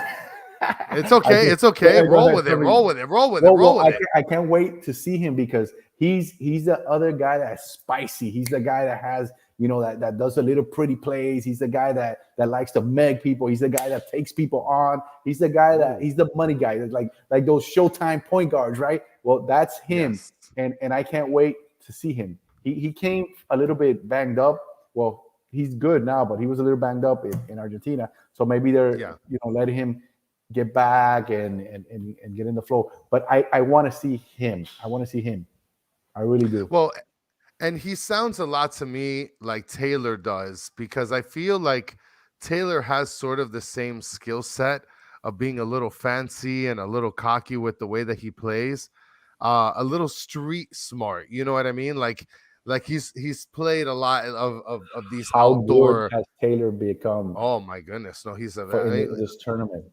[SPEAKER 1] It's okay. It's okay. Roll with it.
[SPEAKER 2] I can't wait to see him because he's the other guy that's spicy. He's the guy that has that does a little pretty plays. He's the guy that likes to meg people. He's the guy that takes people on. He's the guy he's the money guy. That's like those Showtime point guards, right? Well, that's him, and I can't wait to see him. He came a little bit banged up. Well, he's good now, but he was a little banged up in Argentina. So maybe they're letting him get back and get in the flow. But I want to see him. I really do.
[SPEAKER 1] Well, and he sounds a lot to me like Taylor does, because I feel like Taylor has sort of the same skill set of being a little fancy and a little cocky with the way that he plays, a little street smart. You know what I mean? Like he's played a lot of these outdoor.
[SPEAKER 2] How good has Taylor become?
[SPEAKER 1] Oh my goodness! No, he's
[SPEAKER 2] in this tournament.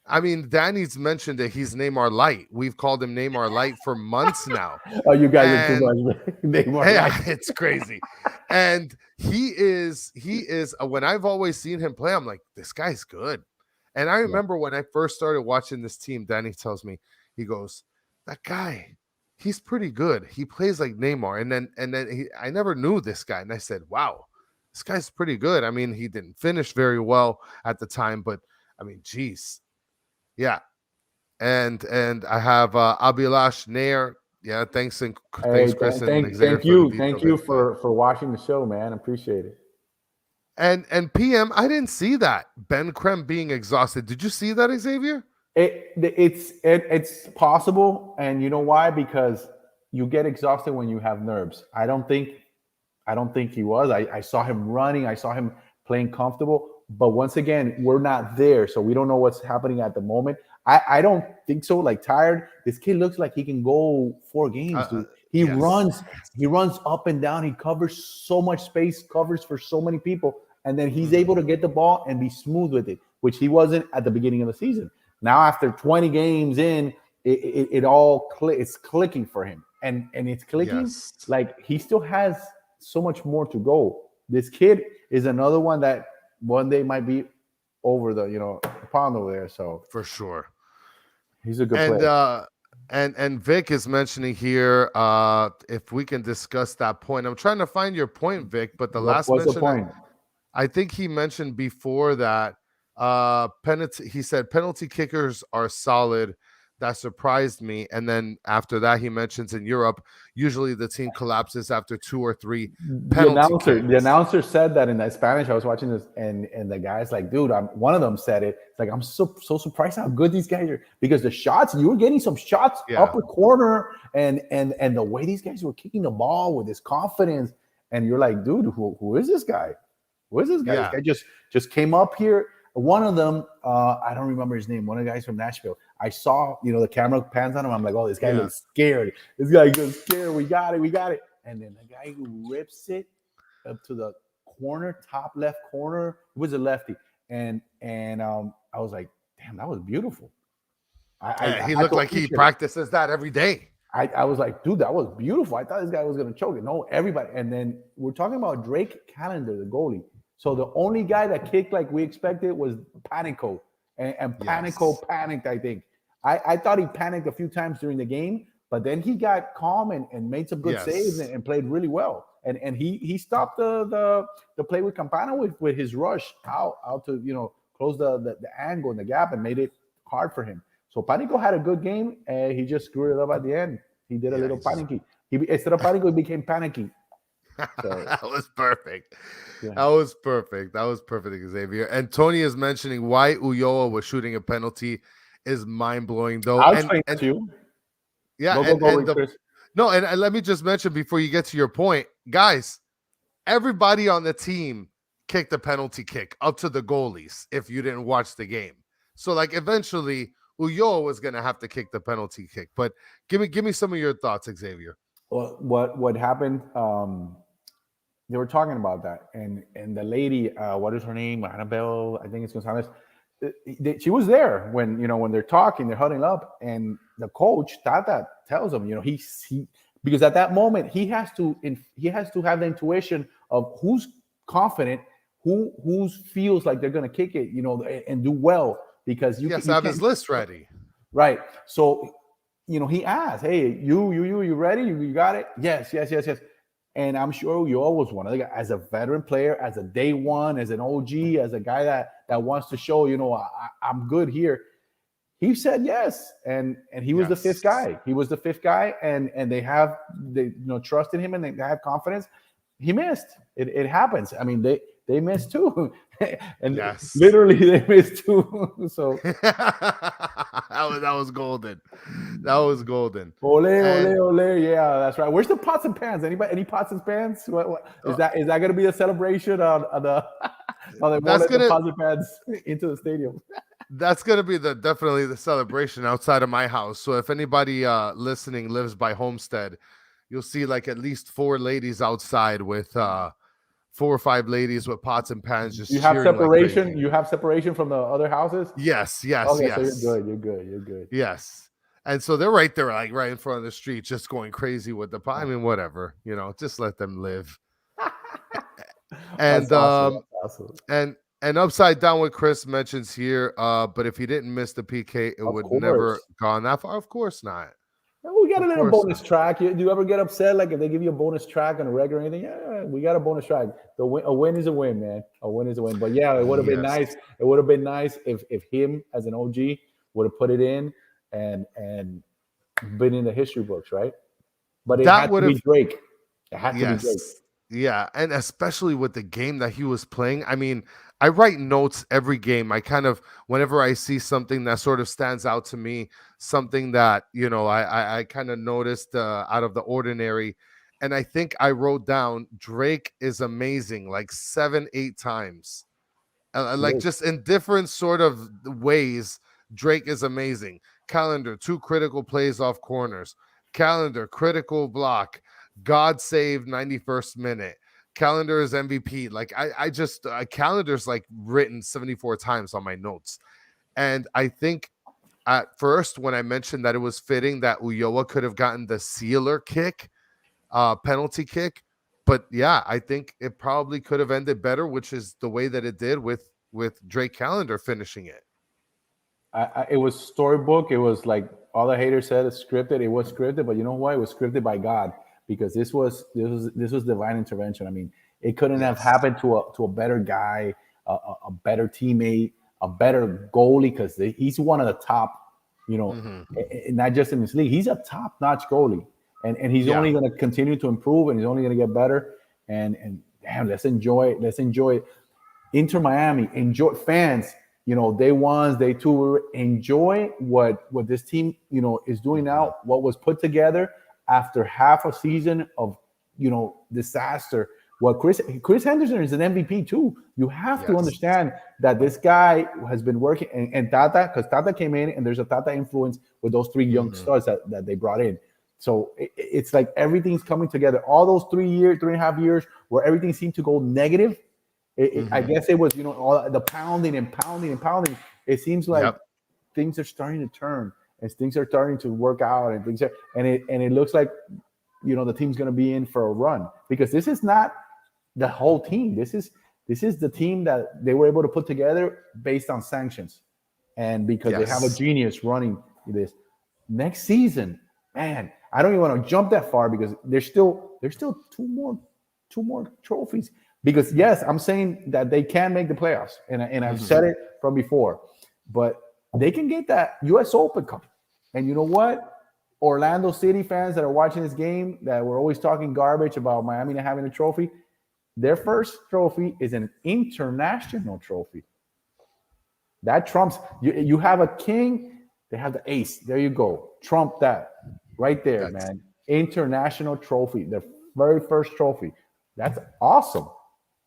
[SPEAKER 1] I mean, Danny's mentioned that he's Neymar Light. We've called him Neymar Light for months now.
[SPEAKER 2] Oh, you guys are too much. Neymar Light.
[SPEAKER 1] It's crazy. And he is. When I've always seen him play, I'm like, this guy's good. And I remember when I first started watching this team, Danny tells me, he goes, that guy, he's pretty good. He plays like Neymar. And then I never knew this guy. And I said, wow, this guy's pretty good. I mean, he didn't finish very well at the time, but I mean, geez. Yeah. And I have Abilash Nair. Yeah, thanks, Chris.
[SPEAKER 2] Thank you for watching the show, man. Appreciate it.
[SPEAKER 1] And PM, I didn't see that. Ben Krem being exhausted. Did you see that, Xavier?
[SPEAKER 2] It's possible, and you know why? Because you get exhausted when you have nerves. I don't think he was. I saw him running. I saw him playing comfortable. But once again, we're not there, so we don't know what's happening at the moment. I don't think so. Like tired. This kid looks like he can go 4 games. Dude. He runs up and down. He covers so much space. Covers for so many people. and then he's able to get the ball and be smooth with it, which he wasn't at the beginning of the season. Now, after 20 games in, it all it's clicking for him, and it's clicking.
[SPEAKER 1] Yes.
[SPEAKER 2] Like, he still has so much more to go. This kid is another one that one day might be over the pond over there. So
[SPEAKER 1] for sure,
[SPEAKER 2] he's a good player.
[SPEAKER 1] And Vic is mentioning here, if we can discuss that point. I'm trying to find your point, Vic, but what's the point? I think he mentioned before that he said penalty kickers are solid. That surprised me. And then after that, he mentions in Europe, usually the team collapses after 2 or 3 penalty kicks.
[SPEAKER 2] The announcer said that in that Spanish. I was watching this, and the guy's like, dude, one of them said it. It's like, I'm so surprised how good these guys are, because the shots, you were getting some shots upper corner, and the way these guys were kicking the ball with this confidence, and you're like, dude, who is this guy? Who is this guy?
[SPEAKER 1] Yeah.
[SPEAKER 2] This guy just came up here. One of them, I don't remember his name. One of the guys from Nashville. I saw, the camera pans on him. I'm like, oh, this guy looks scared. This guy looks scared. We got it. And then the guy who rips it up to the corner, top left corner, it was a lefty. And I was like, damn, that was beautiful.
[SPEAKER 1] He looked like he practices that every day.
[SPEAKER 2] I was like, dude, that was beautiful. I thought this guy was going to choke it. No, everybody. And then we're talking about Drake Callender, the goalie. So the only guy that kicked like we expected was Panico. And Panico panicked, I think. I thought he panicked a few times during the game, but then he got calm and made some good saves and played really well. And he stopped the play with Campana with his rush out to close the angle and the gap and made it hard for him. So Panico had a good game. He just screwed it up at the end. He did a little panicky. Instead of Panico, he became panicky.
[SPEAKER 1] So, that was perfect. Yeah. That was perfect, Xavier. And Tony is mentioning why Ulloa was shooting a penalty is mind-blowing, though.
[SPEAKER 2] I'll explain to you.
[SPEAKER 1] Yeah, and let me just mention before you get to your point, guys, everybody on the team kicked a penalty kick up to the goalies if you didn't watch the game. So, like, eventually, Ulloa was going to have to kick the penalty kick. But give me some of your thoughts, Xavier.
[SPEAKER 2] Well, what happened, they were talking about that, and the lady, what is her name? Annabelle, I think it's Gonzalez. She was there when they're talking, they're huddling up, and the coach Tata tells him, he because at that moment he has to have the intuition of who's confident, who feels like they're going to kick it, and do well, because you
[SPEAKER 1] have his list ready,
[SPEAKER 2] right? So he asked, hey, you ready? You got it? Yes. And I'm sure you always want to, as a veteran player, as a day one, as an OG, as a guy that wants to show, I'm good here. He said yes, and he was the fifth guy. He was the fifth guy, and they trust in him, and they have confidence. He missed. It happens. I mean, they missed too, and literally they missed too. So
[SPEAKER 1] that was golden. That was golden.
[SPEAKER 2] Ole. Yeah, that's right. Where's the pots and pans? Anybody? Any pots and pans? What is that? Is that going to be a celebration on the? That's going to pots and pans into the stadium.
[SPEAKER 1] That's going to be definitely the celebration outside of my house. So if anybody listening lives by Homestead, you'll see like at least 4 ladies outside with 4 or 5 ladies with pots and pans. Just
[SPEAKER 2] you have separation. Like you have separation from the other houses.
[SPEAKER 1] Yes.
[SPEAKER 2] Okay,
[SPEAKER 1] yes.
[SPEAKER 2] So you're good.
[SPEAKER 1] Yes, and so they're right there, like right in front of the street, just going crazy with the pot. I mean, whatever, just let them live. And
[SPEAKER 2] awesome.
[SPEAKER 1] And upside down, what Chris mentions here. But if he didn't miss the PK, it would never gone that far. Of course not.
[SPEAKER 2] We got a little bonus track. Do you ever get upset like if they give you a bonus track on a regular or anything? Yeah, we got a bonus track. A win is a win, man. A win is a win. But yeah, it would have been nice. It would have been nice if him as an OG would have put it in and been in the history books, right? But it had to be Drake. It had to be Drake.
[SPEAKER 1] Yeah, and especially with the game that he was playing. I mean, I write notes every game. I kind of, whenever I see something that sort of stands out to me, something that, I kind of noticed out of the ordinary. And I think I wrote down Drake is amazing, like 7-8 times. Like just in different sort of ways, Drake is amazing. Callender, 2 critical plays off corners. Callender, critical block. God saved 91st minute. Callender is MVP. Like I just Callender's like written 74 times on my notes, and I think at first when I mentioned that it was fitting that Ulloa could have gotten the sealer kick, penalty kick, but yeah, I think it probably could have ended better, which is the way that it did with Drake Callender finishing it.
[SPEAKER 2] It was storybook. It was like all the haters said it's scripted. It was scripted, but you know what? It was scripted by God, because this was divine intervention. I mean, it couldn't have happened to a better guy, a better teammate, a better goalie, because he's one of the top, not just in this league. He's a top-notch goalie, and he's only going to continue to improve, and he's only going to get better. And damn, let's enjoy it. Let's enjoy it. Inter Miami, enjoy, fans. Day ones, day two, enjoy what this team, is doing now, what was put together after half a season of, disaster. Well, Chris Henderson is an MVP too. You have to understand that this guy has been working, and Tata, because Tata came in, and there's a Tata influence with those three young stars that they brought in. So it's like everything's coming together. All those 3.5 years where everything seemed to go negative, I guess it was, all the pounding and pounding and pounding. It seems like things are starting to turn, and things are starting to work out, and it looks like, the team's going to be in for a run, because this is not the whole team. This is the team that they were able to put together based on sanctions, and because they have a genius running this. Next season, man, I don't even want to jump that far, because there's still two more trophies. Because yes, I'm saying that they can make the playoffs, and I've said it from before, but they can get that U.S. Open Cup. And you know what? Orlando City fans that are watching this game, that were always talking garbage about Miami not having a trophy, their first trophy is an international trophy. That trumps. You have a king, they have the ace. There you go. Trump that right there, man. International trophy, their very first trophy. That's awesome.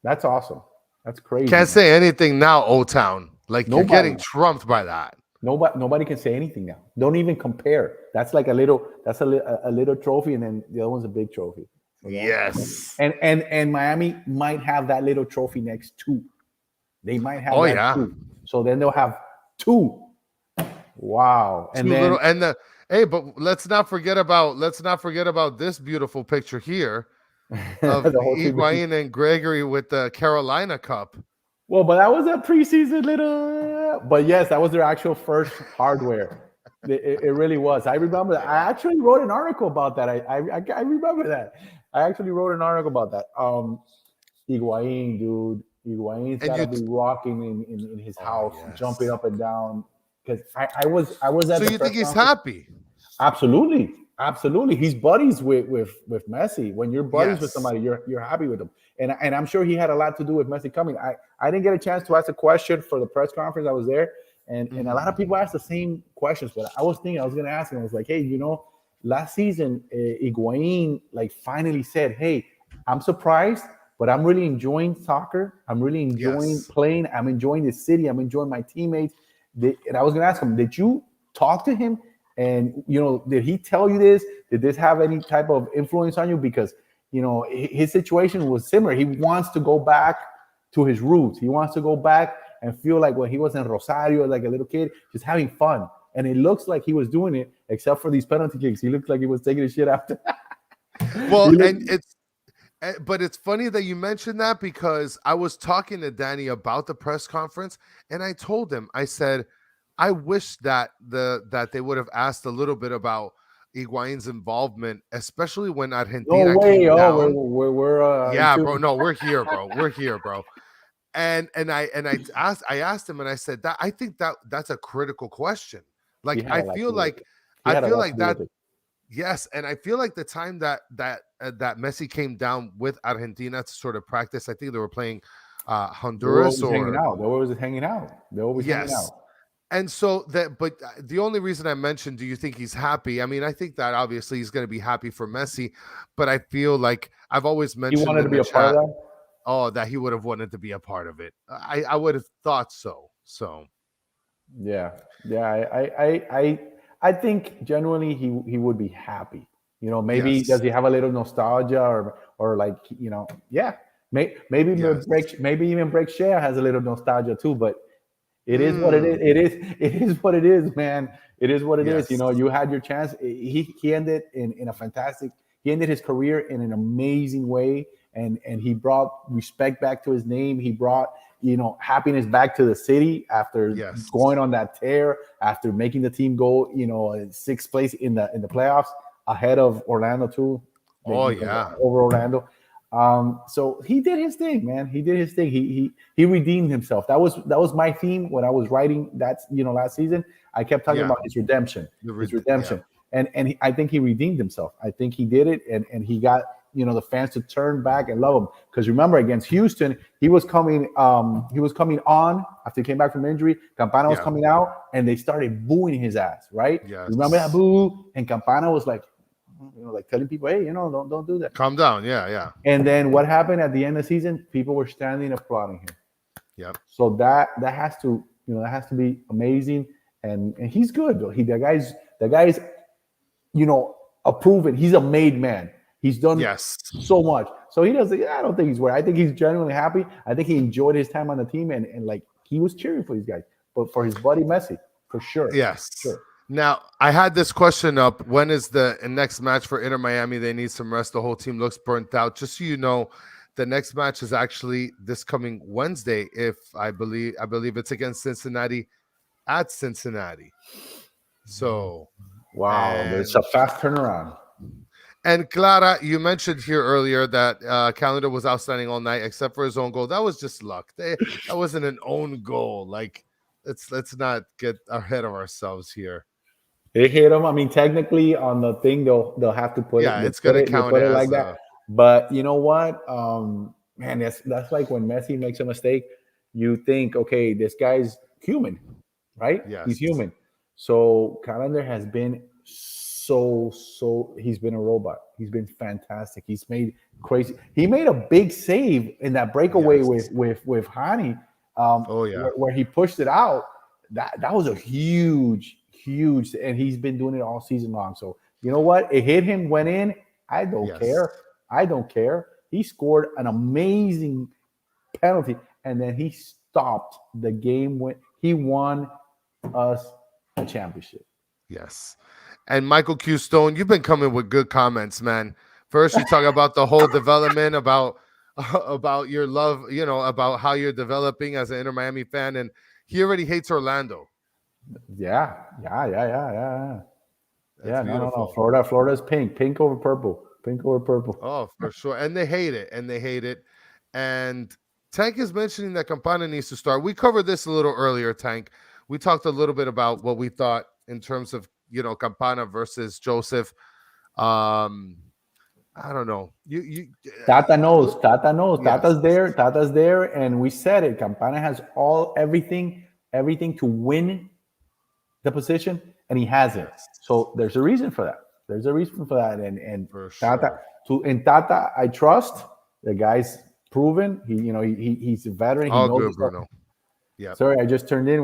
[SPEAKER 2] That's awesome. That's crazy.
[SPEAKER 1] Can't say anything now, O-Town. Like, you're getting trumped by that.
[SPEAKER 2] Nobody can say anything now. Don't even compare. That's like a little trophy, and then the other one's a big trophy.
[SPEAKER 1] Yes.
[SPEAKER 2] And Miami might have that little trophy next too. They might have that too. So then they'll have two. Wow. And
[SPEAKER 1] but let's not forget about this beautiful picture here of Higuain and Gregory with the Carolina Cup.
[SPEAKER 2] Well, but that was a preseason little. But yes, that was their actual first hardware. It really was. I remember that. I actually wrote an article about that. I remember that. I actually wrote an article about that. Higuain, dude. Higuain's got to be rocking in his house, jumping up and down. Because I was at.
[SPEAKER 1] So you think he's happy?
[SPEAKER 2] Absolutely. He's buddies with Messi. When you're buddies with somebody, you're happy with them. And I'm sure he had a lot to do with Messi coming. I didn't get a chance to ask a question for the press conference. I was there, and a lot of people asked the same questions. But I was thinking I was going to ask him. I was like, hey, last season, Higuain finally said, hey, I'm surprised, but I'm really enjoying soccer. I'm really enjoying playing. I'm enjoying the city. I'm enjoying my teammates. And I was going to ask him, did you talk to him? And, did he tell you this? Did this have any type of influence on you? Because, his situation was similar. He wants to go back to his roots. He wants to go back and feel like when he was in Rosario, like a little kid, just having fun. And it looks like he was doing it, except for these penalty kicks. He looked like he was taking a shit after.
[SPEAKER 1] Well, but it's funny that you mentioned that, because I was talking to Danny about the press conference, and I told him, I said, I wish that they would have asked a little bit about Higuain's involvement, especially when Argentina came down.
[SPEAKER 2] We're
[SPEAKER 1] bro. No, we're here, bro. We're here, bro. And I asked him, and I said that I think that's a critical question. Like, I feel like that. Yes, and I feel like the time that Messi came down with Argentina to sort of practice, I think they were playing Honduras
[SPEAKER 2] They were always hanging out.
[SPEAKER 1] And so but the only reason I mentioned, do you think he's happy? I mean, I think that obviously he's going to be happy for Messi, but I feel like I've always mentioned
[SPEAKER 2] he wanted to be a part of that.
[SPEAKER 1] Oh, that he would have wanted to be a part of it. I would have thought so. So,
[SPEAKER 2] yeah. I think genuinely he would be happy. Maybe does he have a little nostalgia or like, yeah. Maybe even Break Shea has a little nostalgia too, but it is what it is. It is what it is, man. It is what it is. You know, you had your chance. He ended in a fantastic. He ended his career in an amazing way, and he brought respect back to his name. He brought happiness back to the city after going on that tear, after making the team go in sixth place in the playoffs ahead of Orlando too. Over Orlando. So he did his thing, man. He did his thing. He redeemed himself. That was my theme when I was writing that last season. I kept talking about his redemption, and I think he redeemed himself. I think he did it, and he got the fans to turn back and love him. Because remember, against Houston, he was coming on after he came back from injury. Campana was coming out, and they started booing his ass. Right? Yes. Remember that boo? And Campana was like, like telling people, hey, don't do that.
[SPEAKER 1] Calm down. Yeah.
[SPEAKER 2] And then what happened at the end of the season? People were standing applauding him.
[SPEAKER 1] Yep.
[SPEAKER 2] So that has to be amazing. And he's good. The guy's a proven. He's a made man. He's done so much. So he doesn't. I don't think he's worried. I think he's genuinely happy. I think he enjoyed his time on the team, and like he was cheering for these guys, but for his buddy Messi, for sure.
[SPEAKER 1] Yes.
[SPEAKER 2] Sure.
[SPEAKER 1] Now, I had this question up. When is the next match for Inter Miami? They need some rest. The whole team looks burnt out. Just so you know, the next match is actually this coming Wednesday. If I believe it's against Cincinnati at Cincinnati. So,
[SPEAKER 2] wow, it's a fast turnaround.
[SPEAKER 1] And Clara, you mentioned here earlier that Callender was outstanding all night, except for his own goal. That was just luck. That wasn't an own goal. Like, let's not get ahead of ourselves here.
[SPEAKER 2] It hit him. I mean, technically on the thing they'll have to put
[SPEAKER 1] it's gonna count
[SPEAKER 2] it like that. But you know what? Man, that's like when Messi makes a mistake, you think, okay, this guy's human, right?
[SPEAKER 1] Yes.
[SPEAKER 2] He's human. So Callender has been he's been a robot. He's been fantastic. He's made crazy. He made a big save in that breakaway with Hani. Where he pushed it out. That was a huge, and he's been doing it all season long. So you know what? It hit him, went in. I don't care. He scored an amazing penalty, and then he stopped the game when he won us a championship.
[SPEAKER 1] Yes. And Michael Q. Stone, you've been coming with good comments, man. First, you talk about the whole development, about your love, about how you're developing as an Inter Miami fan, and he already hates Orlando.
[SPEAKER 2] Yeah. No. Florida's pink over purple.
[SPEAKER 1] Oh, for sure. And they hate it. And Tank is mentioning that Campana needs to start. We covered this a little earlier, Tank. We talked a little bit about what we thought in terms of Campana versus Joseph. I don't know.
[SPEAKER 2] Tata knows.
[SPEAKER 1] Yes.
[SPEAKER 2] Tata's there, and we said it. Campana has everything to win the position, and he hasn't. So there's a reason for that. And
[SPEAKER 1] for
[SPEAKER 2] Tata
[SPEAKER 1] sure.
[SPEAKER 2] Tata, I trust. The guy's proven. He's a veteran.
[SPEAKER 1] All good, Bruno. Yeah.
[SPEAKER 2] Sorry, I just turned in.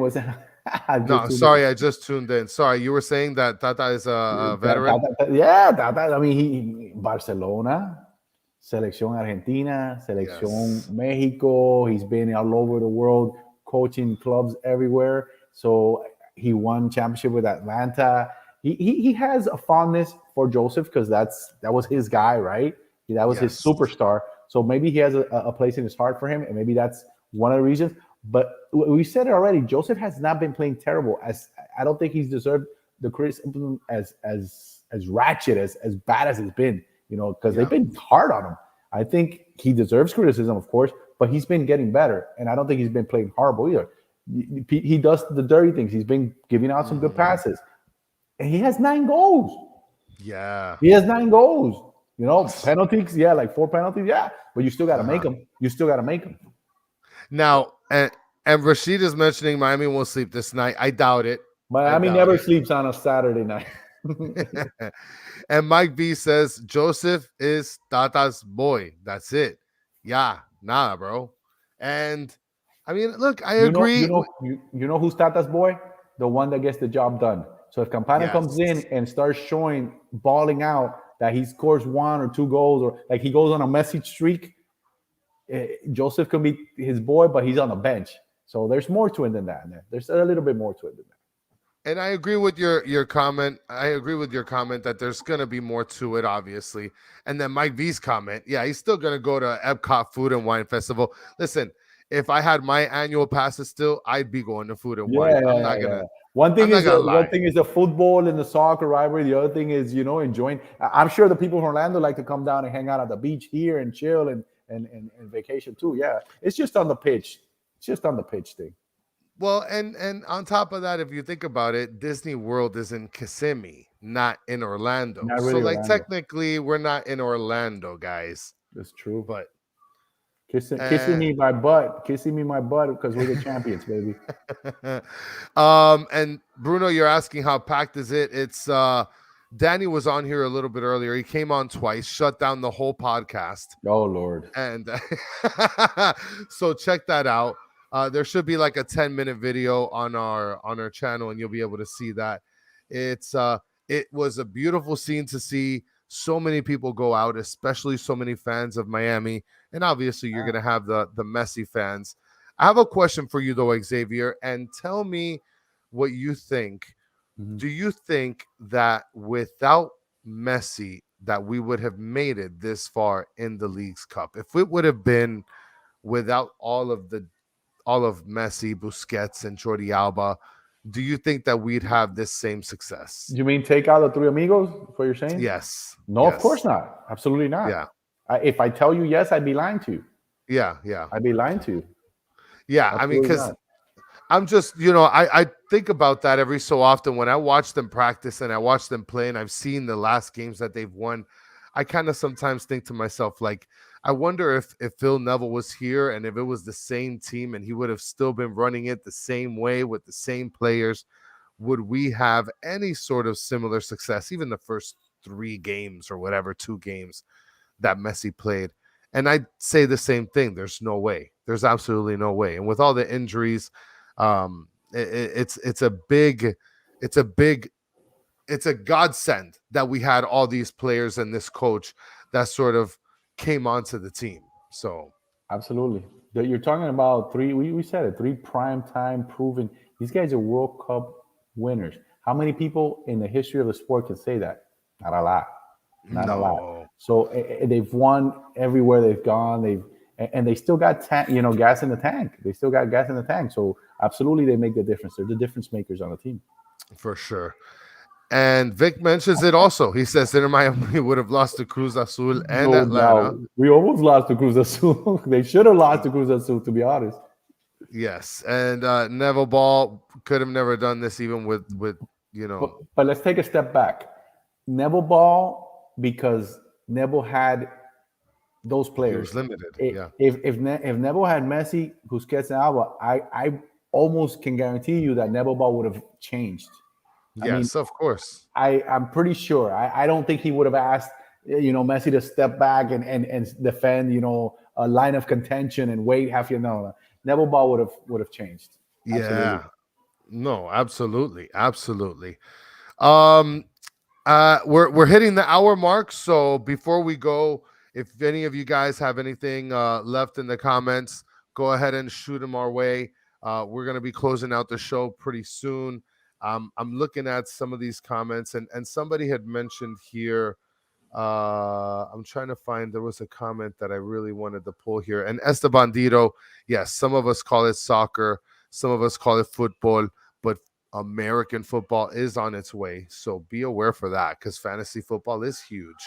[SPEAKER 1] I just tuned in. Sorry, you were saying that Tata is a veteran?
[SPEAKER 2] Tata. I mean, he Barcelona, Selección Argentina, Selección Mexico. He's been all over the world, coaching clubs everywhere. So he won championship with Atlanta. He has a fondness for Joseph because that was his guy, right? That was his superstar. So maybe he has a place in his heart for him, and maybe that's one of the reasons. But we said it already. Joseph has not been playing terrible. I don't think he's deserved the criticism as ratchet as bad as it's been. Because they've been hard on him. I think he deserves criticism, of course, but he's been getting better, and I don't think he's been playing horrible either. He does the dirty things. He's been giving out some good passes, and he has 9 goals.
[SPEAKER 1] Yeah,
[SPEAKER 2] he has 9 goals. Penalties, like 4 penalties, but you still got to make them.
[SPEAKER 1] Now, and Rashid is mentioning Miami won't sleep this night. I doubt it.
[SPEAKER 2] Miami never sleeps on a Saturday night.
[SPEAKER 1] And Mike B says Joseph is Tata's boy. That's it. Yeah, nah, bro. And I mean, look, I agree.
[SPEAKER 2] You know who's Tata's boy? The one that gets the job done. So if Campana comes in and starts balling out that he scores 1 or 2 goals, or like he goes on a Messi streak, Joseph can be his boy, but he's on the bench. So there's more to it than that. There's a little bit more to it than that.
[SPEAKER 1] And I agree with your comment. I agree with your comment that there's going to be more to it, obviously. And then Mike V's comment, yeah, he's still going to go to Epcot Food and Wine Festival. Listen, if I had my annual passes still, I'd be going to Food and Wine. I'm not gonna.
[SPEAKER 2] One thing is the football and the soccer rivalry. The other thing is enjoying. I'm sure the people from Orlando like to come down and hang out at the beach here and chill and vacation too. Yeah, it's just on the pitch. It's just on the pitch thing.
[SPEAKER 1] Well, and on top of that, if you think about it, Disney World is in Kissimmee, not in Orlando.
[SPEAKER 2] Not really
[SPEAKER 1] so, like,
[SPEAKER 2] Orlando.
[SPEAKER 1] Technically, we're not in Orlando, guys.
[SPEAKER 2] That's true.
[SPEAKER 1] But
[SPEAKER 2] kissing me my butt because we're the champions, baby.
[SPEAKER 1] And Bruno, you're asking how packed is it? It's Danny was on here a little bit earlier. He came on twice, shut down the whole podcast.
[SPEAKER 2] Oh Lord!
[SPEAKER 1] And so check that out. There should be like a 10-minute video on our channel, and you'll be able to see that. It was a beautiful scene to see so many people go out, especially so many fans of Miami, and obviously you're going to have the Messi fans. I have a question for you though, Xavier, and tell me what you think. Mm-hmm. Do you think that without Messi that we would have made it this far in the League's Cup? If it would have been without all of Messi, Busquets, and Jordi Alba, do you think that we'd have this same success?
[SPEAKER 2] You mean take out the three amigos? What you're saying?
[SPEAKER 1] Yes.
[SPEAKER 2] No, yes. Of course not. Absolutely not.
[SPEAKER 1] Yeah.
[SPEAKER 2] If I tell you yes, I'd be lying to you.
[SPEAKER 1] Yeah. I'd
[SPEAKER 2] be lying to you.
[SPEAKER 1] Yeah. Absolutely. I mean, because I'm just, I think about that every so often when I watch them practice and I watch them play and I've seen the last games that they've won. I kind of sometimes think to myself, like, I wonder if Phil Neville was here and if it was the same team and he would have still been running it the same way with the same players, would we have any sort of similar success, even the first 3 games or whatever, 2 games that Messi played? And I'd say the same thing. There's no way. There's absolutely no way. And with all the injuries, it's a godsend that we had all these players and this coach that sort of came onto the team. So
[SPEAKER 2] absolutely, you're talking about 3. We said it, 3 prime time proven. These guys are World Cup winners. How many people in the history of the sport can say that? Not a lot. Not a lot. So they've won everywhere they've gone. They still got gas in the tank. They still got gas in the tank. So absolutely, they make the difference. They're the difference makers on the team.
[SPEAKER 1] For sure. And Vic mentions it also. He says Inter Miami would have lost to Cruz Azul and Atlanta.
[SPEAKER 2] We almost lost to Cruz Azul. They should have lost to Cruz Azul, to be honest.
[SPEAKER 1] Yes, and Neville Ball could have never done this, even with
[SPEAKER 2] But let's take a step back. Neville Ball, because Neville had those players.
[SPEAKER 1] He was limited.
[SPEAKER 2] If Neville had Messi, Busquets, and Alba, I almost can guarantee you that Neville Ball would have changed.
[SPEAKER 1] Yes, of course.
[SPEAKER 2] I'm pretty sure. I don't think he would have asked, Messi to step back and defend, a line of contention and wait half. Neville Ball would have changed.
[SPEAKER 1] Absolutely. Yeah. No, absolutely. We're hitting the hour mark. So before we go, if any of you guys have anything left in the comments, go ahead and shoot them our way. We're going to be closing out the show pretty soon. I'm looking at some of these comments, and somebody had mentioned here. I'm trying to find. There was a comment that I really wanted to pull here. And Esteban Dito, yes, some of us call it soccer, some of us call it football, but American football is on its way. So be aware for that, because fantasy football is huge.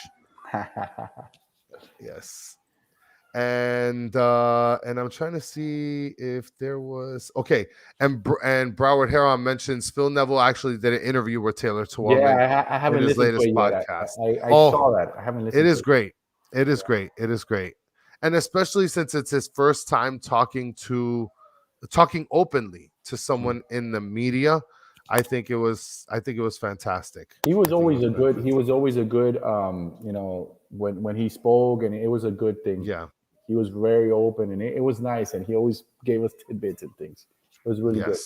[SPEAKER 1] Yes. And I'm trying to see if there was and Broward Heron mentions Phil Neville actually did an interview with Taylor Twellman.
[SPEAKER 2] Yeah, I haven't listened to it yet. I saw that. I haven't listened.
[SPEAKER 1] It is great. It is great. It is great, and especially since it's his first time talking openly to someone in the media. I think it was fantastic.
[SPEAKER 2] He was always a good when he spoke, and it was a good thing.
[SPEAKER 1] Yeah.
[SPEAKER 2] He was very open, and it was nice, and he always gave us tidbits and things. It was really good.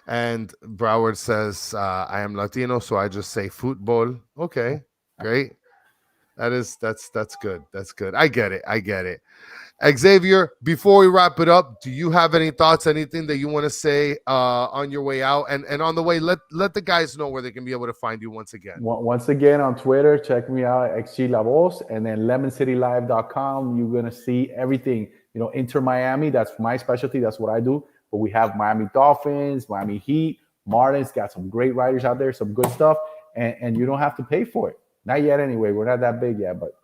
[SPEAKER 1] And Broward says, I am Latino, so I just say football. Okay, great. That's good. That's good. I get it. Xavier, before we wrap it up, do you have any thoughts, anything that you want to say on your way out? And on the way, let the guys know where they can be able to find you once again.
[SPEAKER 2] Once again, on Twitter, check me out, XG La Voz, and then lemoncitylive.com. You're going to see everything. Inter Miami, that's my specialty. That's what I do. But we have Miami Dolphins, Miami Heat. Martinez got some great writers out there, some good stuff. And you don't have to pay for it. Not yet anyway. We're not that big yet, but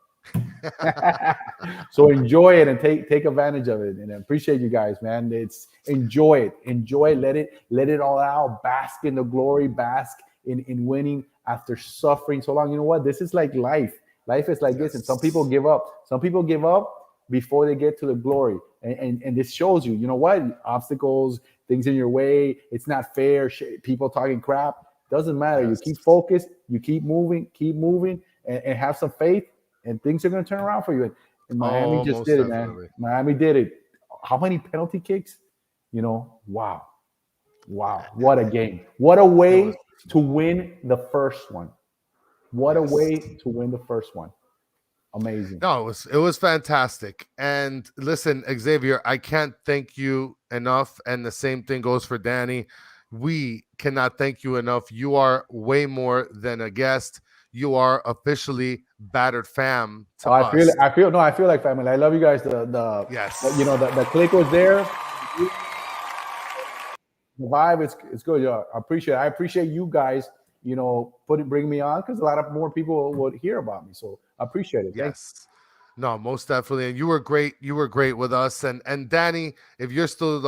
[SPEAKER 2] so enjoy it and take advantage of it. And I appreciate you guys, man. Enjoy it. Let it all out. Bask in the glory, bask in winning after suffering so long. You know what? This is like life. Life is like this. And some people give up. Some people give up before they get to the glory. And this shows you know what? Obstacles, things in your way. It's not fair. People talking crap. Doesn't matter. You keep focused. You keep moving, and have some faith. And things are going to turn around for you. And Miami just did it, man. Miami did it. How many penalty kicks? Wow. What a game. What a way to win the first one. What a way to win the first one. Amazing.
[SPEAKER 1] No, it was fantastic. And listen, Xavier, I can't thank you enough. And the same thing goes for Danny. We cannot thank you enough. You are way more than a guest. You are officially Battered Fam to us.
[SPEAKER 2] I feel like family. I love you guys. The click was there. The vibe is good. I appreciate you guys. Bring me on because a lot of more people would hear about me. So I appreciate it.
[SPEAKER 1] Yes. No, most definitely. And you were great. You were great with us. And Danny, if you're still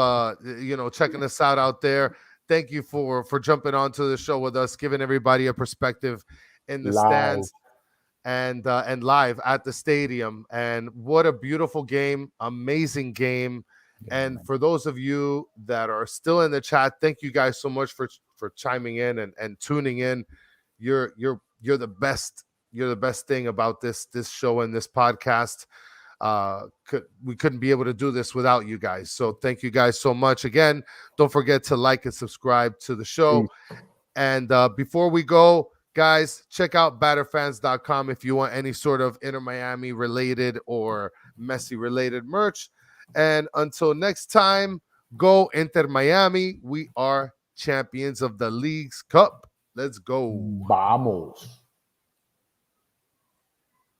[SPEAKER 1] checking us out there, thank you for jumping onto the show with us, giving everybody a perspective in the stands and live at the stadium. And what a beautiful game, amazing game. And for those of you that are still in the chat, thank you guys so much for chiming in and tuning in. You're the best. You're the best thing about this show and this podcast. We couldn't be able to do this without you guys. So thank you guys so much. Again, don't forget to like and subscribe to the show. And before we go, guys, check out batterfans.com if you want any sort of Inter Miami related or Messi related merch. And until next time, go Inter Miami. We are champions of the League's Cup. Let's go.
[SPEAKER 2] Vamos.